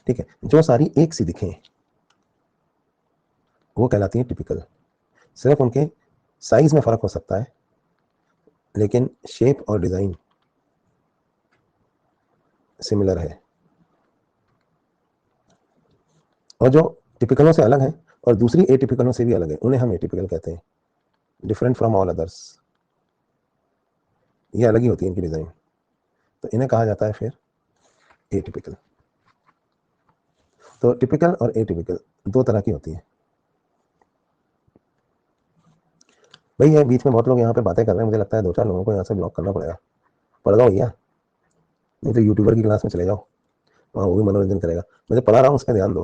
ठीक है, जो सारी एक सी दिखें वो कहलाती है टिपिकल। सिर्फ उनके साइज में फर्क हो सकता है, लेकिन शेप और डिजाइन सिमिलर है। और जो टिपिकलों से अलग है और दूसरी एटिपिकलों से भी अलग है, उन्हें हम एटिपिकल कहते हैं, डिफरेंट फ्रॉम ऑल अदर्स। ये अलग ही होती है इनकी डिजाइन, तो इन्हें कहा जाता है फिर एटिपिकल। तो टिपिकल और एटिपिकल दो तरह की होती है। भाई ये बीच में बहुत लोग यहाँ पे बातें कर रहे हैं, मुझे लगता है 2-4 लोगों को यहाँ से ब्लॉक करना पड़ेगा। पढ़ जाओ भैया, नहीं तो यूट्यूबर की क्लास में चले जाओ, वहाँ वो भी मनोरंजन करेगा। मुझे पढ़ा रहा हूँ उसका ध्यान दो।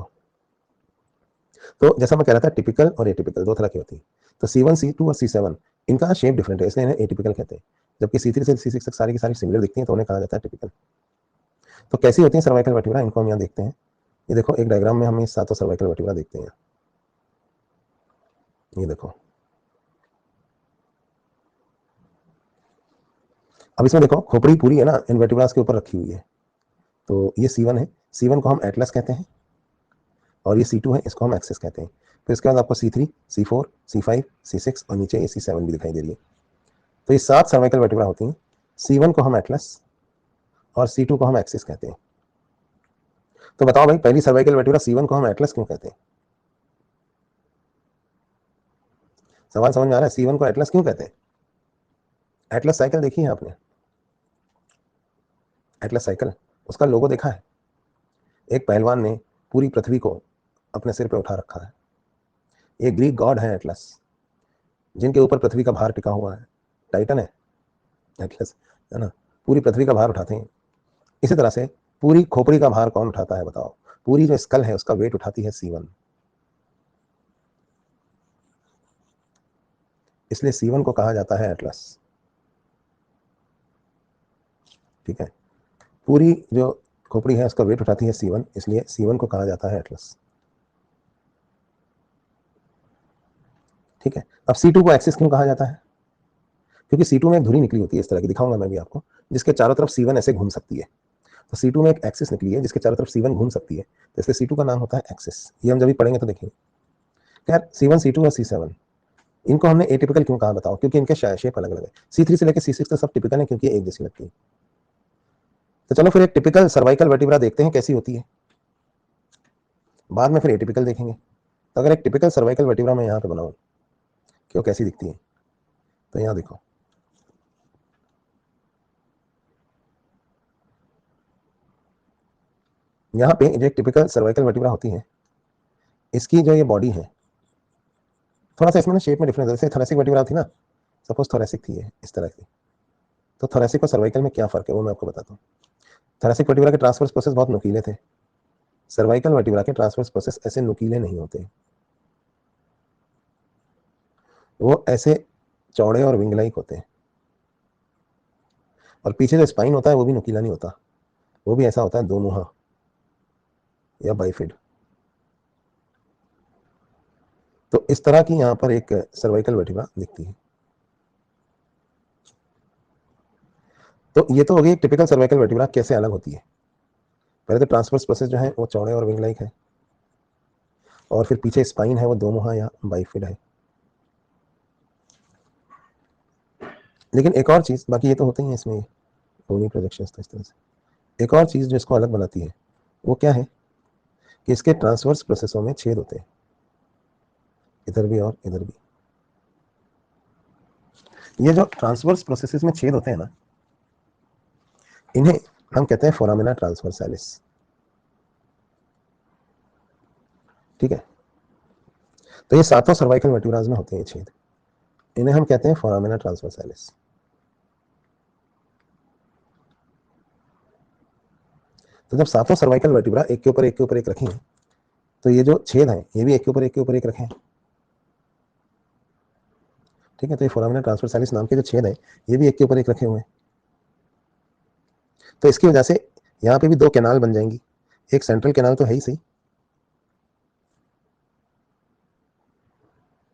तो जैसा मैं कह रहा था, टिपिकल और एटिपिकल दो तरह की होती है। तो C1, C2 और C7 इनका शेप डिफरेंट है, इसलिए इन्हें एटिपिकल कहते हैं। जबकि C3 से C6 तक सारी की सारी सिमिलर दिखती हैं, तो उन्हें कहा जाता है टिपिकल। तो कैसी होती है सर्वाइकल वर्टिब्रा, इनको हम यहाँ देखते हैं। ये देखो एक डायग्राम में हम ये सातों सर्वाइकल वर्टिब्रा देखते हैं। ये देखो, अब इसमें देखो खोपड़ी पूरी है ना इन वर्टिब्रास के ऊपर रखी हुई है। तो ये C1 है, C1 को हम एटलस कहते हैं, और ये C2 है, इसको हम एक्सिस कहते हैं। फिर इसके बाद आपको C3, C4, C5, C6 और नीचे ये C7 भी दिखाई दे रही है। तो ये 7 सर्वाइकल वर्टिब्रा होती हैं। C1 को हम एटलस और C2 को हम एक्सिस कहते हैं। तो बताओ भाई, पहली सर्वाइकल वर्टिब्रा C1 को हम एटलस क्यों कहते हैं? सवाल समझ में आ रहा है? C1 को एटलस क्यों कहते हैं? एटलस साइकिल देखी है आपने? एटलस साइकिल, उसका लोगो देखा है? एक पहलवान ने पूरी पृथ्वी को अपने सिर पे उठा रखा है। ये ग्रीक गॉड है एटलस, जिनके ऊपर पृथ्वी का भार टिका हुआ है। टाइटन है एटलस, है ना? पूरी पृथ्वी का भार उठाते हैं। इसी तरह से पूरी खोपड़ी का भार कौन उठाता है बताओ? पूरी जो स्कल है उसका वेट उठाती है C1। इसलिए C1 को कहा जाता है एटलस। ठीक है, पूरी जो खोपड़ी है उसका वेट उठाती है C1, इसलिए C1 को कहा जाता है एटलस। ठीक है, अब C2 को एक्सिस क्यों कहा जाता है? क्योंकि C2 में एक धुरी निकली होती है, इस तरह की दिखाऊंगा मैं भी आपको, जिसके चारों तरफ C1 ऐसे घूम सकती है। तो C2 में एक एक्सिस निकली है जिसके चारों तरफ C1 घूम सकती है, तो इसलिए C2 का नाम होता है एक्सिस। ये हम जब भी पढ़ेंगे तो देखेंगे। खैर, C1, C2 और C7 इनको हमने एटिपिकल क्यों कहा बताओ? क्योंकि इनके शेप अलग अलग है। C3 से लेकर C6 तक सब टिपिकल है, क्योंकि एक जैसी लगती है। तो चलो फिर एक टिपिकल सर्वाइकल वर्टिब्रा देखते हैं कैसी होती है, बाद में फिर एटिपिकल देखेंगे। तो अगर एक टिपिकल सर्वाइकल वर्टिब्रा मैं यहाँ पे बनाऊँ कि वो कैसी दिखती है, तो यहाँ देखो, यहाँ पे जो एक टिपिकल सर्वाइकल वर्टिब्रा होती है, इसकी जो ये बॉडी है, थोड़ा सा इसमें ना शेप में डिफरेंस है। जैसे थोरेसिक वर्टिब्रा थी ना, सपोज थोरेसिक थी ये इस तरह की, तो थोरेसिक और सर्वाइकल में क्या फर्क है वो मैं आपको बताता हूँ। थोरेसिक वर्टिब्रा के ट्रांसवर्स प्रोसेस बहुत नुकीले थे, सर्वाइकल वर्टिब्रा के ट्रांसवर्स प्रोसेस ऐसे नुकीले नहीं होते, वो ऐसे चौड़े और विंग लाइक होते हैं। और पीछे जो स्पाइन होता है वो भी नुकीला नहीं होता, वो भी ऐसा होता है दो मुहा या बाइफिड। तो इस तरह की यहाँ पर एक सर्वाइकल वर्टिब्रा दिखती है। तो ये तो हो गई टिपिकल सर्वाइकल वर्टिब्रा कैसे अलग होती है। पहले तो ट्रांसवर्स प्रोसेस जो है वो चौड़े और विंग लाइक है, और फिर पीछे स्पाइन है वो दो मुहा या बाइफिड है। लेकिन एक और चीज़, बाकी ये तो होते ही है इसमें होनी प्रोजेक्शंस, तो इस तरह से एक और चीज़ जो इसको अलग बनाती है वो क्या है कि इसके ट्रांसवर्स प्रोसेसों में छेद होते हैं, इधर भी और इधर भी। ये जो ट्रांसवर्स प्रोसेसेस में छेद होते हैं ना, इन्हें हम कहते हैं फोरामिना ट्रांसवर्सालिस। ठीक है, तो ये सातों सर्वाइकल वर्टिब्रास में होते हैं छेद, इन्हें हम कहते हैं फोरामिना ट्रांसवर्सालिस। तो जब सातों सर्वाइकल वर्टिब्रा एक के ऊपर एक के ऊपर एक रखें, तो ये जो छेद हैं ये भी एक के ऊपर एक के ऊपर एक रखें। ठीक है, तो ये फोरामिना ट्रांसवर्सालिस नाम के जो छेद हैं ये भी एक के ऊपर एक रखे हुए हैं। तो इसकी वजह से यहाँ पे भी दो कैनाल बन जाएंगी, एक सेंट्रल कैनाल तो है ही सही।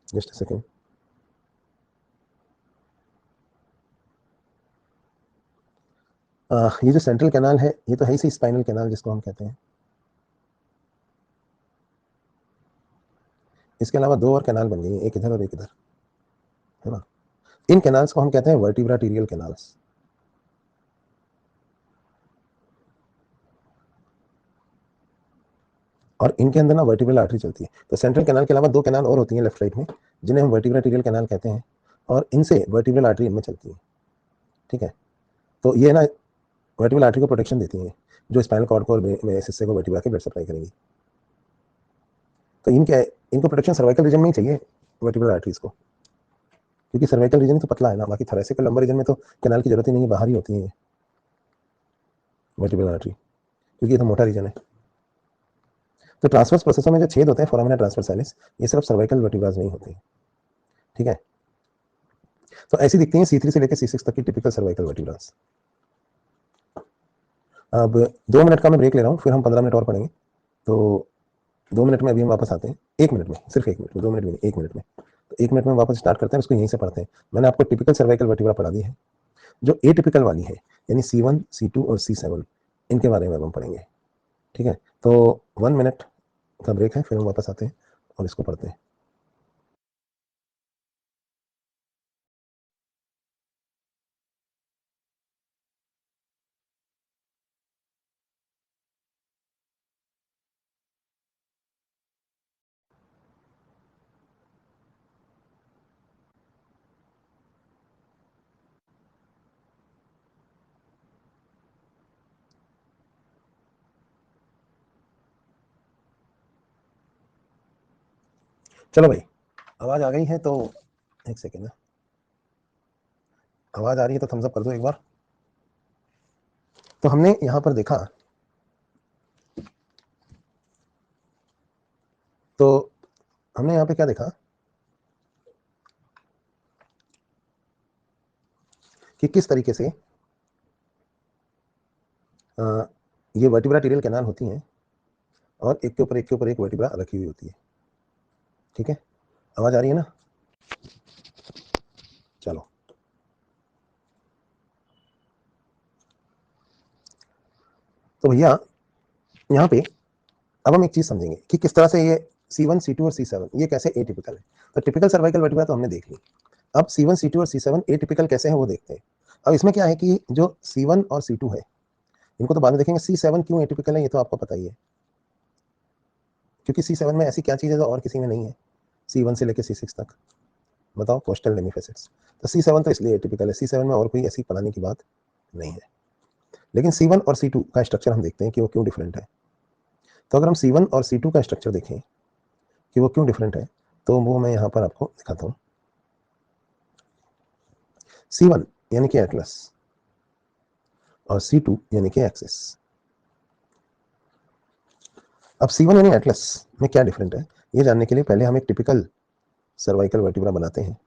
जस्ट सेकेंड, ये जो सेंट्रल कैनाल है ये तो है ही सही, स्पाइनल कैनाल जिसको हम कहते हैं। इसके अलावा दो और कैनाल बन गई, एक इधर और एक इधर, है ना। इन कैनाल्स को हम कहते हैं वर्टिब्राटीरियल कैनाल्स। और इनके अंदर ना वर्टिब्रल आर्टरी चलती है। तो सेंट्रल कैनाल के अलावा दो कैनाल और होती हैं लेफ्ट राइट में, जिन्हें हम वर्टिब्राटीरियल कैनाल कहते हैं, और इनसे वर्टिब्रल आर्टरी इनमें चलती है। ठीक है, तो ये ना वर्टिब्रल आर्टरी को प्रोटेक्शन देती है, जो स्पाइनल कॉर्ड को और इस हिस्से को वर्टिब्रा के ब्लड सप्लाई करेंगी। तो इनको प्रोटेक्शन सर्वाइकल रीजन में ही चाहिए, वर्टिब्रल आर्टरीज को, क्योंकि सर्वाइकल रीजन तो पतला है ना, बाकी थोरेसिक लंबर रीजन में तो कैनाल की जरूरत ही नहीं है, बाहर ही होती है वर्टिब्रल आर्टरी, क्योंकि ये तो मोटा रीजन है। तो ट्रांसवर्स प्रोसेसों में जो छेद होते हैं फोरामिना ट्रांसवर्सालिस, ये सिर्फ सर्वाइकल वर्टिब्रास नहीं होते हैं। ठीक है, तो ऐसी दिखती हैं C3 से लेकर C6 तक की टिपिकल सर्वाइकल वर्टिब्रास। अब 2 मिनट का मैं ब्रेक ले रहा हूँ, फिर हम 15 मिनट और पढ़ेंगे। तो 2 मिनट में अभी हम वापस आते हैं, 1 मिनट में, सिर्फ 1 मिनट में, 2 मिनट में, 1 मिनट में। तो 1 मिनट में वापस स्टार्ट करते हैं, उसको यहीं से पढ़ते हैं। मैंने आपको टिपिकल सर्वाइकल वर्टिब्रा पढ़ा दी है, जो एटिपिकल वाली है यानी C1, C2 और C7, इनके बारे में हम पढ़ेंगे। ठीक है, तो 1 मिनट का ब्रेक है, फिर हम वापस आते हैं और इसको पढ़ते हैं। चलो भाई, आवाज आ गई है तो एक सेकेंड ना, आवाज आ रही है तो थम्स अप कर दो एक बार। तो हमने यहां पर देखा, तो हमने यहाँ पे क्या देखा कि किस तरीके से ये वर्टिब्रा टीरियल कैनाल होती हैं और एक के ऊपर एक के ऊपर एक वर्टिब्रा रखी हुई होती है। ठीक है, आवाज आ रही है ना। चलो, तो भैया यहाँ पे अब हम एक चीज समझेंगे कि किस तरह से ये C1, C2 और C7 ये कैसे एटिपिकल है। तो टिपिकल सर्वाइकल वर्टिब्रा तो हमने देख ली, अब C1, C2 और C7 एटिपिकल कैसे है वो देखते हैं। अब इसमें क्या है कि जो C1 और C2 है इनको तो बाद में देखेंगे, C7 क्यों एटिपिकल है ये तो आपको पता ही है, क्योंकि C7 में ऐसी क्या चीज़ है जो और किसी में नहीं है, C1 से लेकर C6 तक। बताओ, कोस्टल लेमिफेसिट्स। तो C7 तो इसलिए एटिपिकल है, C7 में और कोई ऐसी पढ़ाने की बात नहीं है। लेकिन C1 और C2 का स्ट्रक्चर हम देखते हैं कि वो क्यों डिफरेंट है। तो अगर हम C1 और C2 का स्ट्रक्चर देखें कि वो क्यों डिफरेंट है, तो वो मैं यहाँ पर आपको दिखाता हूँ। C1 यानी कि एटलस और C2 यानी कि एक्सिस। अब C1 यानी एटलस में क्या डिफरेंट है ये जानने के लिए पहले हम एक टिपिकल सर्वाइकल वर्टिब्रा बनाते हैं।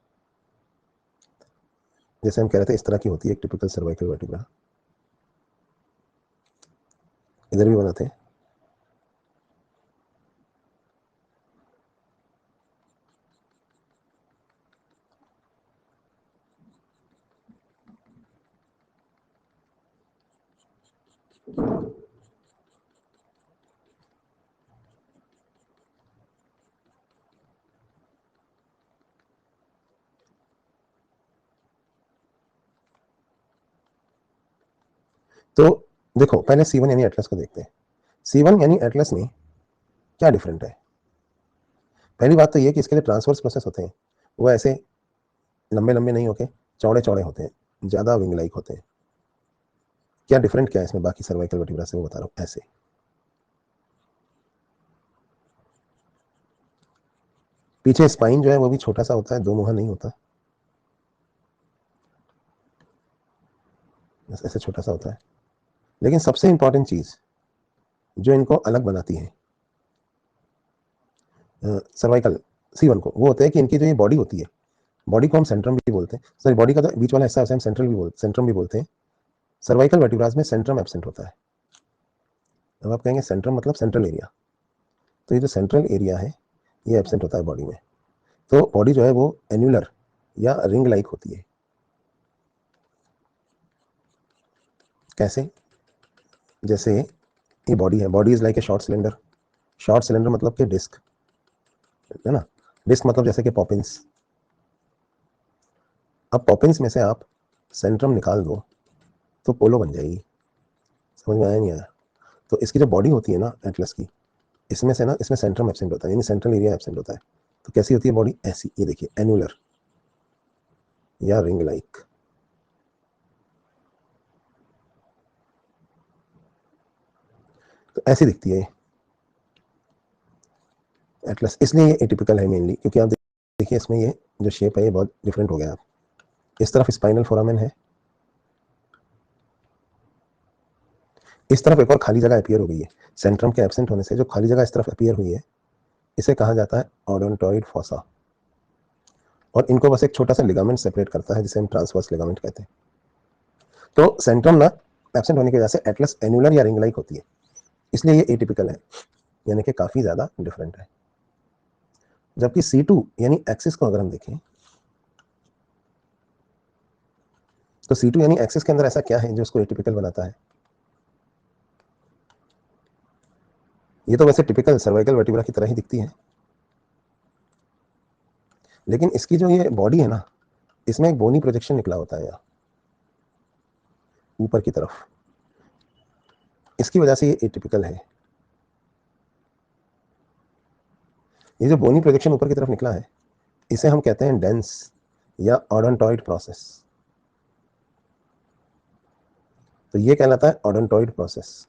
जैसे हम कह रहे थे इस तरह की होती है एक टिपिकल सर्वाइकल वर्टिब्रा, इधर भी बनाते हैं। तो देखो पहले C1 यानी एटलस को देखते हैं। C1 यानी एटलस में क्या डिफरेंट है? पहली बात तो ये कि इसके जो ट्रांसवर्स प्रोसेस होते हैं वो ऐसे लंबे लंबे नहीं होते, चौड़े चौड़े होते हैं, ज़्यादा विंग लाइक होते हैं। क्या डिफरेंट क्या है इसमें बाकी सर्वाइकल वर्टिब्रा से, वो बता रहा हूँ। ऐसे पीछे स्पाइन जो है वो भी छोटा सा होता है, दो मुहा नहीं होता, बस ऐसे छोटा सा होता है। लेकिन सबसे इंपॉर्टेंट चीज जो इनको अलग बनाती है सर्वाइकल C1 को, वो होता है कि इनकी जो ये बॉडी होती है, बॉडी को हम सेंट्रम भी बोलते हैं, सॉरी बॉडी का तो बीच वाला हिस्सा हम सेंट्रम भी बोलते हैं। सर्वाइकल वर्टिब्रास में सेंट्रम एब्सेंट होता है। अब आप कहेंगे सेंट्रम मतलब सेंट्रल एरिया, तो ये जो सेंट्रल एरिया है ये एब्सेंट होता है बॉडी में। तो बॉडी जो है वो एन्युलर या रिंग लाइक होती है। कैसे? जैसे ये बॉडी है, body is like a short cylinder. Short cylinder मतलब कि डिस्क है ना, डिस्क मतलब जैसे कि पॉपिंस। अब पॉपिंस में से आप सेंट्रम निकाल दो तो पोलो बन जाएगी। समझ में आया नहीं आया? तो इसकी जो बॉडी होती है ना एटलस की, इसमें से ना इसमें सेंट्रम एब्सेंट होता है, यानी सेंट्रल एरिया एब्सेंट होता है। तो कैसी होती है बॉडी? ऐसी, ये देखिए एन्युलर या रिंग लाइक। तो ऐसी दिखती है एटलस, इसलिए ये एटिपिकल है मेनली, क्योंकि आप देखिए इसमें ये जो शेप है ये बहुत डिफरेंट हो गया। आप इस तरफ स्पाइनल फोरामेन है, इस तरफ एक और खाली जगह अपीयर हो गई है। सेंट्रम के एब्सेंट होने से जो खाली जगह इस तरफ अपीयर हुई है इसे कहा जाता है ओडोंटॉइड फॉसा। और इनको बस एक छोटा सा लिगामेंट सेपरेट करता है जिसे हम ट्रांसवर्स लिगामेंट कहते हैं। तो सेंट्रम ना एब्सेंट होने की वजह से एटलस एन्युलर या रिंग लाइक होती है, इसलिए ये एटिपिकल है, यानी कि काफी ज्यादा डिफरेंट है। जबकि C2 यानी एक्सिस को अगर हम देखें तो C2 यानी एक्सिस के अंदर ऐसा क्या है जो उसको एटिपिकल बनाता है? ये तो वैसे टिपिकल सर्वाइकल वर्टिब्रा की तरह ही दिखती है, लेकिन इसकी जो ये बॉडी है ना, इसमें एक बोनी प्रोजेक्शन निकला होता है यहाँ ऊपर की तरफ, इसकी वजह से ये एटिपिकल है। ये जो बोनी प्रोजेक्शन ऊपर की तरफ निकला है इसे हम कहते हैं डेंस या ओडोंटॉइड प्रोसेस। तो ये कहलाता है ओडोंटॉइड प्रोसेस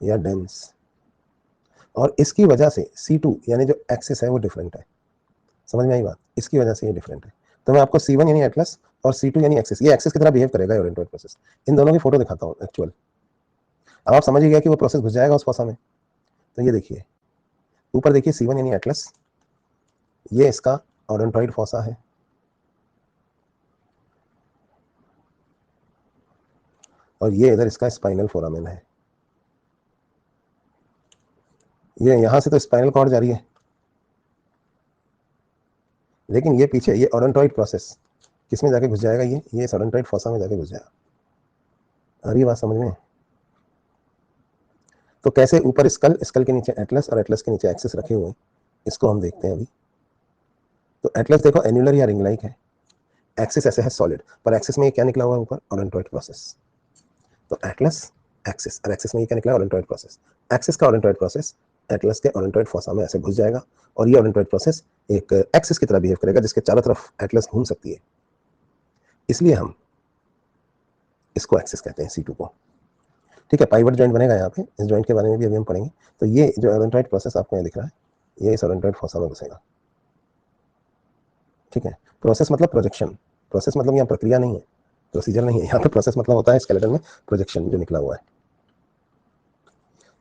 या डेंस। और इसकी वजह से C2 यानी जो एक्सिस है वो डिफरेंट है। समझ में आई बात? इसकी वजह से ये डिफरेंट है। तो मैं आपको C1 यानी एटलस और C2 यानी एक्सिस, ये एक्सिस की तरह बिहेव करेगा ओडोंटॉइड प्रोसेस, इन दोनों की फोटो दिखाता हूँ एक्चुअल। अब आप समझ ही गया कि वो प्रोसेस घुस जाएगा उस फोसा में। तो ये देखिए ऊपर देखिए C1 यानी एटलस, ये इसका ओडोंटॉइड फोसा है, और ये इधर इसका स्पाइनल फोरामेन है। ये यहां से तो स्पाइनल कॉर्ड जा रही है, लेकिन ये पीछे ये ओडोंटॉइड प्रोसेस किसमें जाके घुस जाएगा? ये इस ओडोंटॉइड फोसा में जाके घुस जाएगा। आ रही बात समझ में? तो कैसे ऊपर स्कल, स्कल के नीचे एटलस और एटलस के नीचे एक्सिस रखे हुए हैं, इसको हम देखते हैं अभी। तो एटलस देखो एन्युलर या रिंग लाइक है, एक्सिस ऐसे है सॉलिड, पर एक्सिस में ये क्या निकला हुआ है ऊपर? Odontoid process. तो एटलस एक्सिस, और एक्सिस में ये क्या निकला? Odontoid process. एक्सिस का ओडोंटॉइड प्रोसेस एटलस के ओडोंटॉइड फोसा में ऐसे घुस जाएगा, और ये ओडोंटॉइड प्रोसेस एक एक्सिस की तरह बिहेव करेगा जिसके चारों तरफ एटलस घूम सकती है, इसलिए हम इसको एक्सिस कहते हैं C2 को। ठीक है, पाइवट जॉइंट बनेगा यहाँ पे, इस जॉइंट के बारे में भी अभी हम पढ़ेंगे। तो ये जो ओडोंटॉइड प्रोसेस आपको यहाँ दिख रहा है ये इस ओडोंटॉइड फोसा में घुसेगा। ठीक है, प्रोसेस मतलब प्रोजेक्शन, प्रोसेस मतलब यहाँ प्रक्रिया नहीं है, प्रोसीजर नहीं है, यहाँ पे प्रोसेस मतलब होता है स्केलेटन में प्रोजेक्शन जो निकला हुआ है।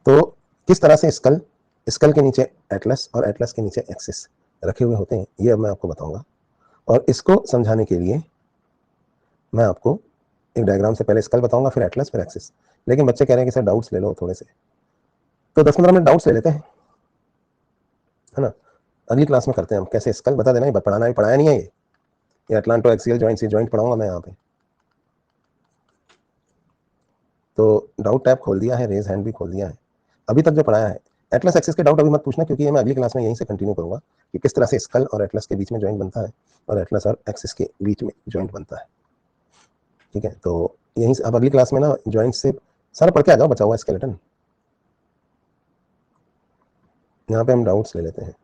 तो किस तरह से स्कल, स्कल के नीचे एटलस और एटलस के नीचे एक्सिस रखे हुए होते हैं ये अब मैं आपको बताऊंगा। और इसको समझाने के लिए मैं आपको एक डायग्राम से पहले स्कल बताऊंगा, फिर एटलस, फिर एक्सिस। लेकिन बच्चे कह रहे हैं कि सर डाउट्स ले लो थोड़े से, तो 10-15 मिनट डाउट्स ले लेते हैं, है ना। अगली क्लास में करते हैं हम, कैसे स्कल बता देना, ये पढ़ाना, पढ़ाया नहीं है ये अटलांटो एक्सियल जॉइंट, जॉइंट पढ़ाऊंगा मैं यहाँ पे। तो डाउट टैब खोल दिया है, रेज हैंड भी खोल दिया है, अभी तक जो पढ़ाया है। एटलस एक्सिस के डाउट अभी मत पूछना, क्योंकि ये मैं अगली क्लास में यहीं से कंटिन्यू करूंगा कि किस तरह से स्कल और एटलस के बीच में जॉइंट बनता है और एटलस और एक्सिस के बीच में जॉइंट बनता है। ठीक है, तो यहीं से अब अगली क्लास में ना जॉइंट से सारा पढ़ के आ जाओ, बचा हुआ स्केलेटन। यहाँ पे हम डाउट्स ले लेते हैं।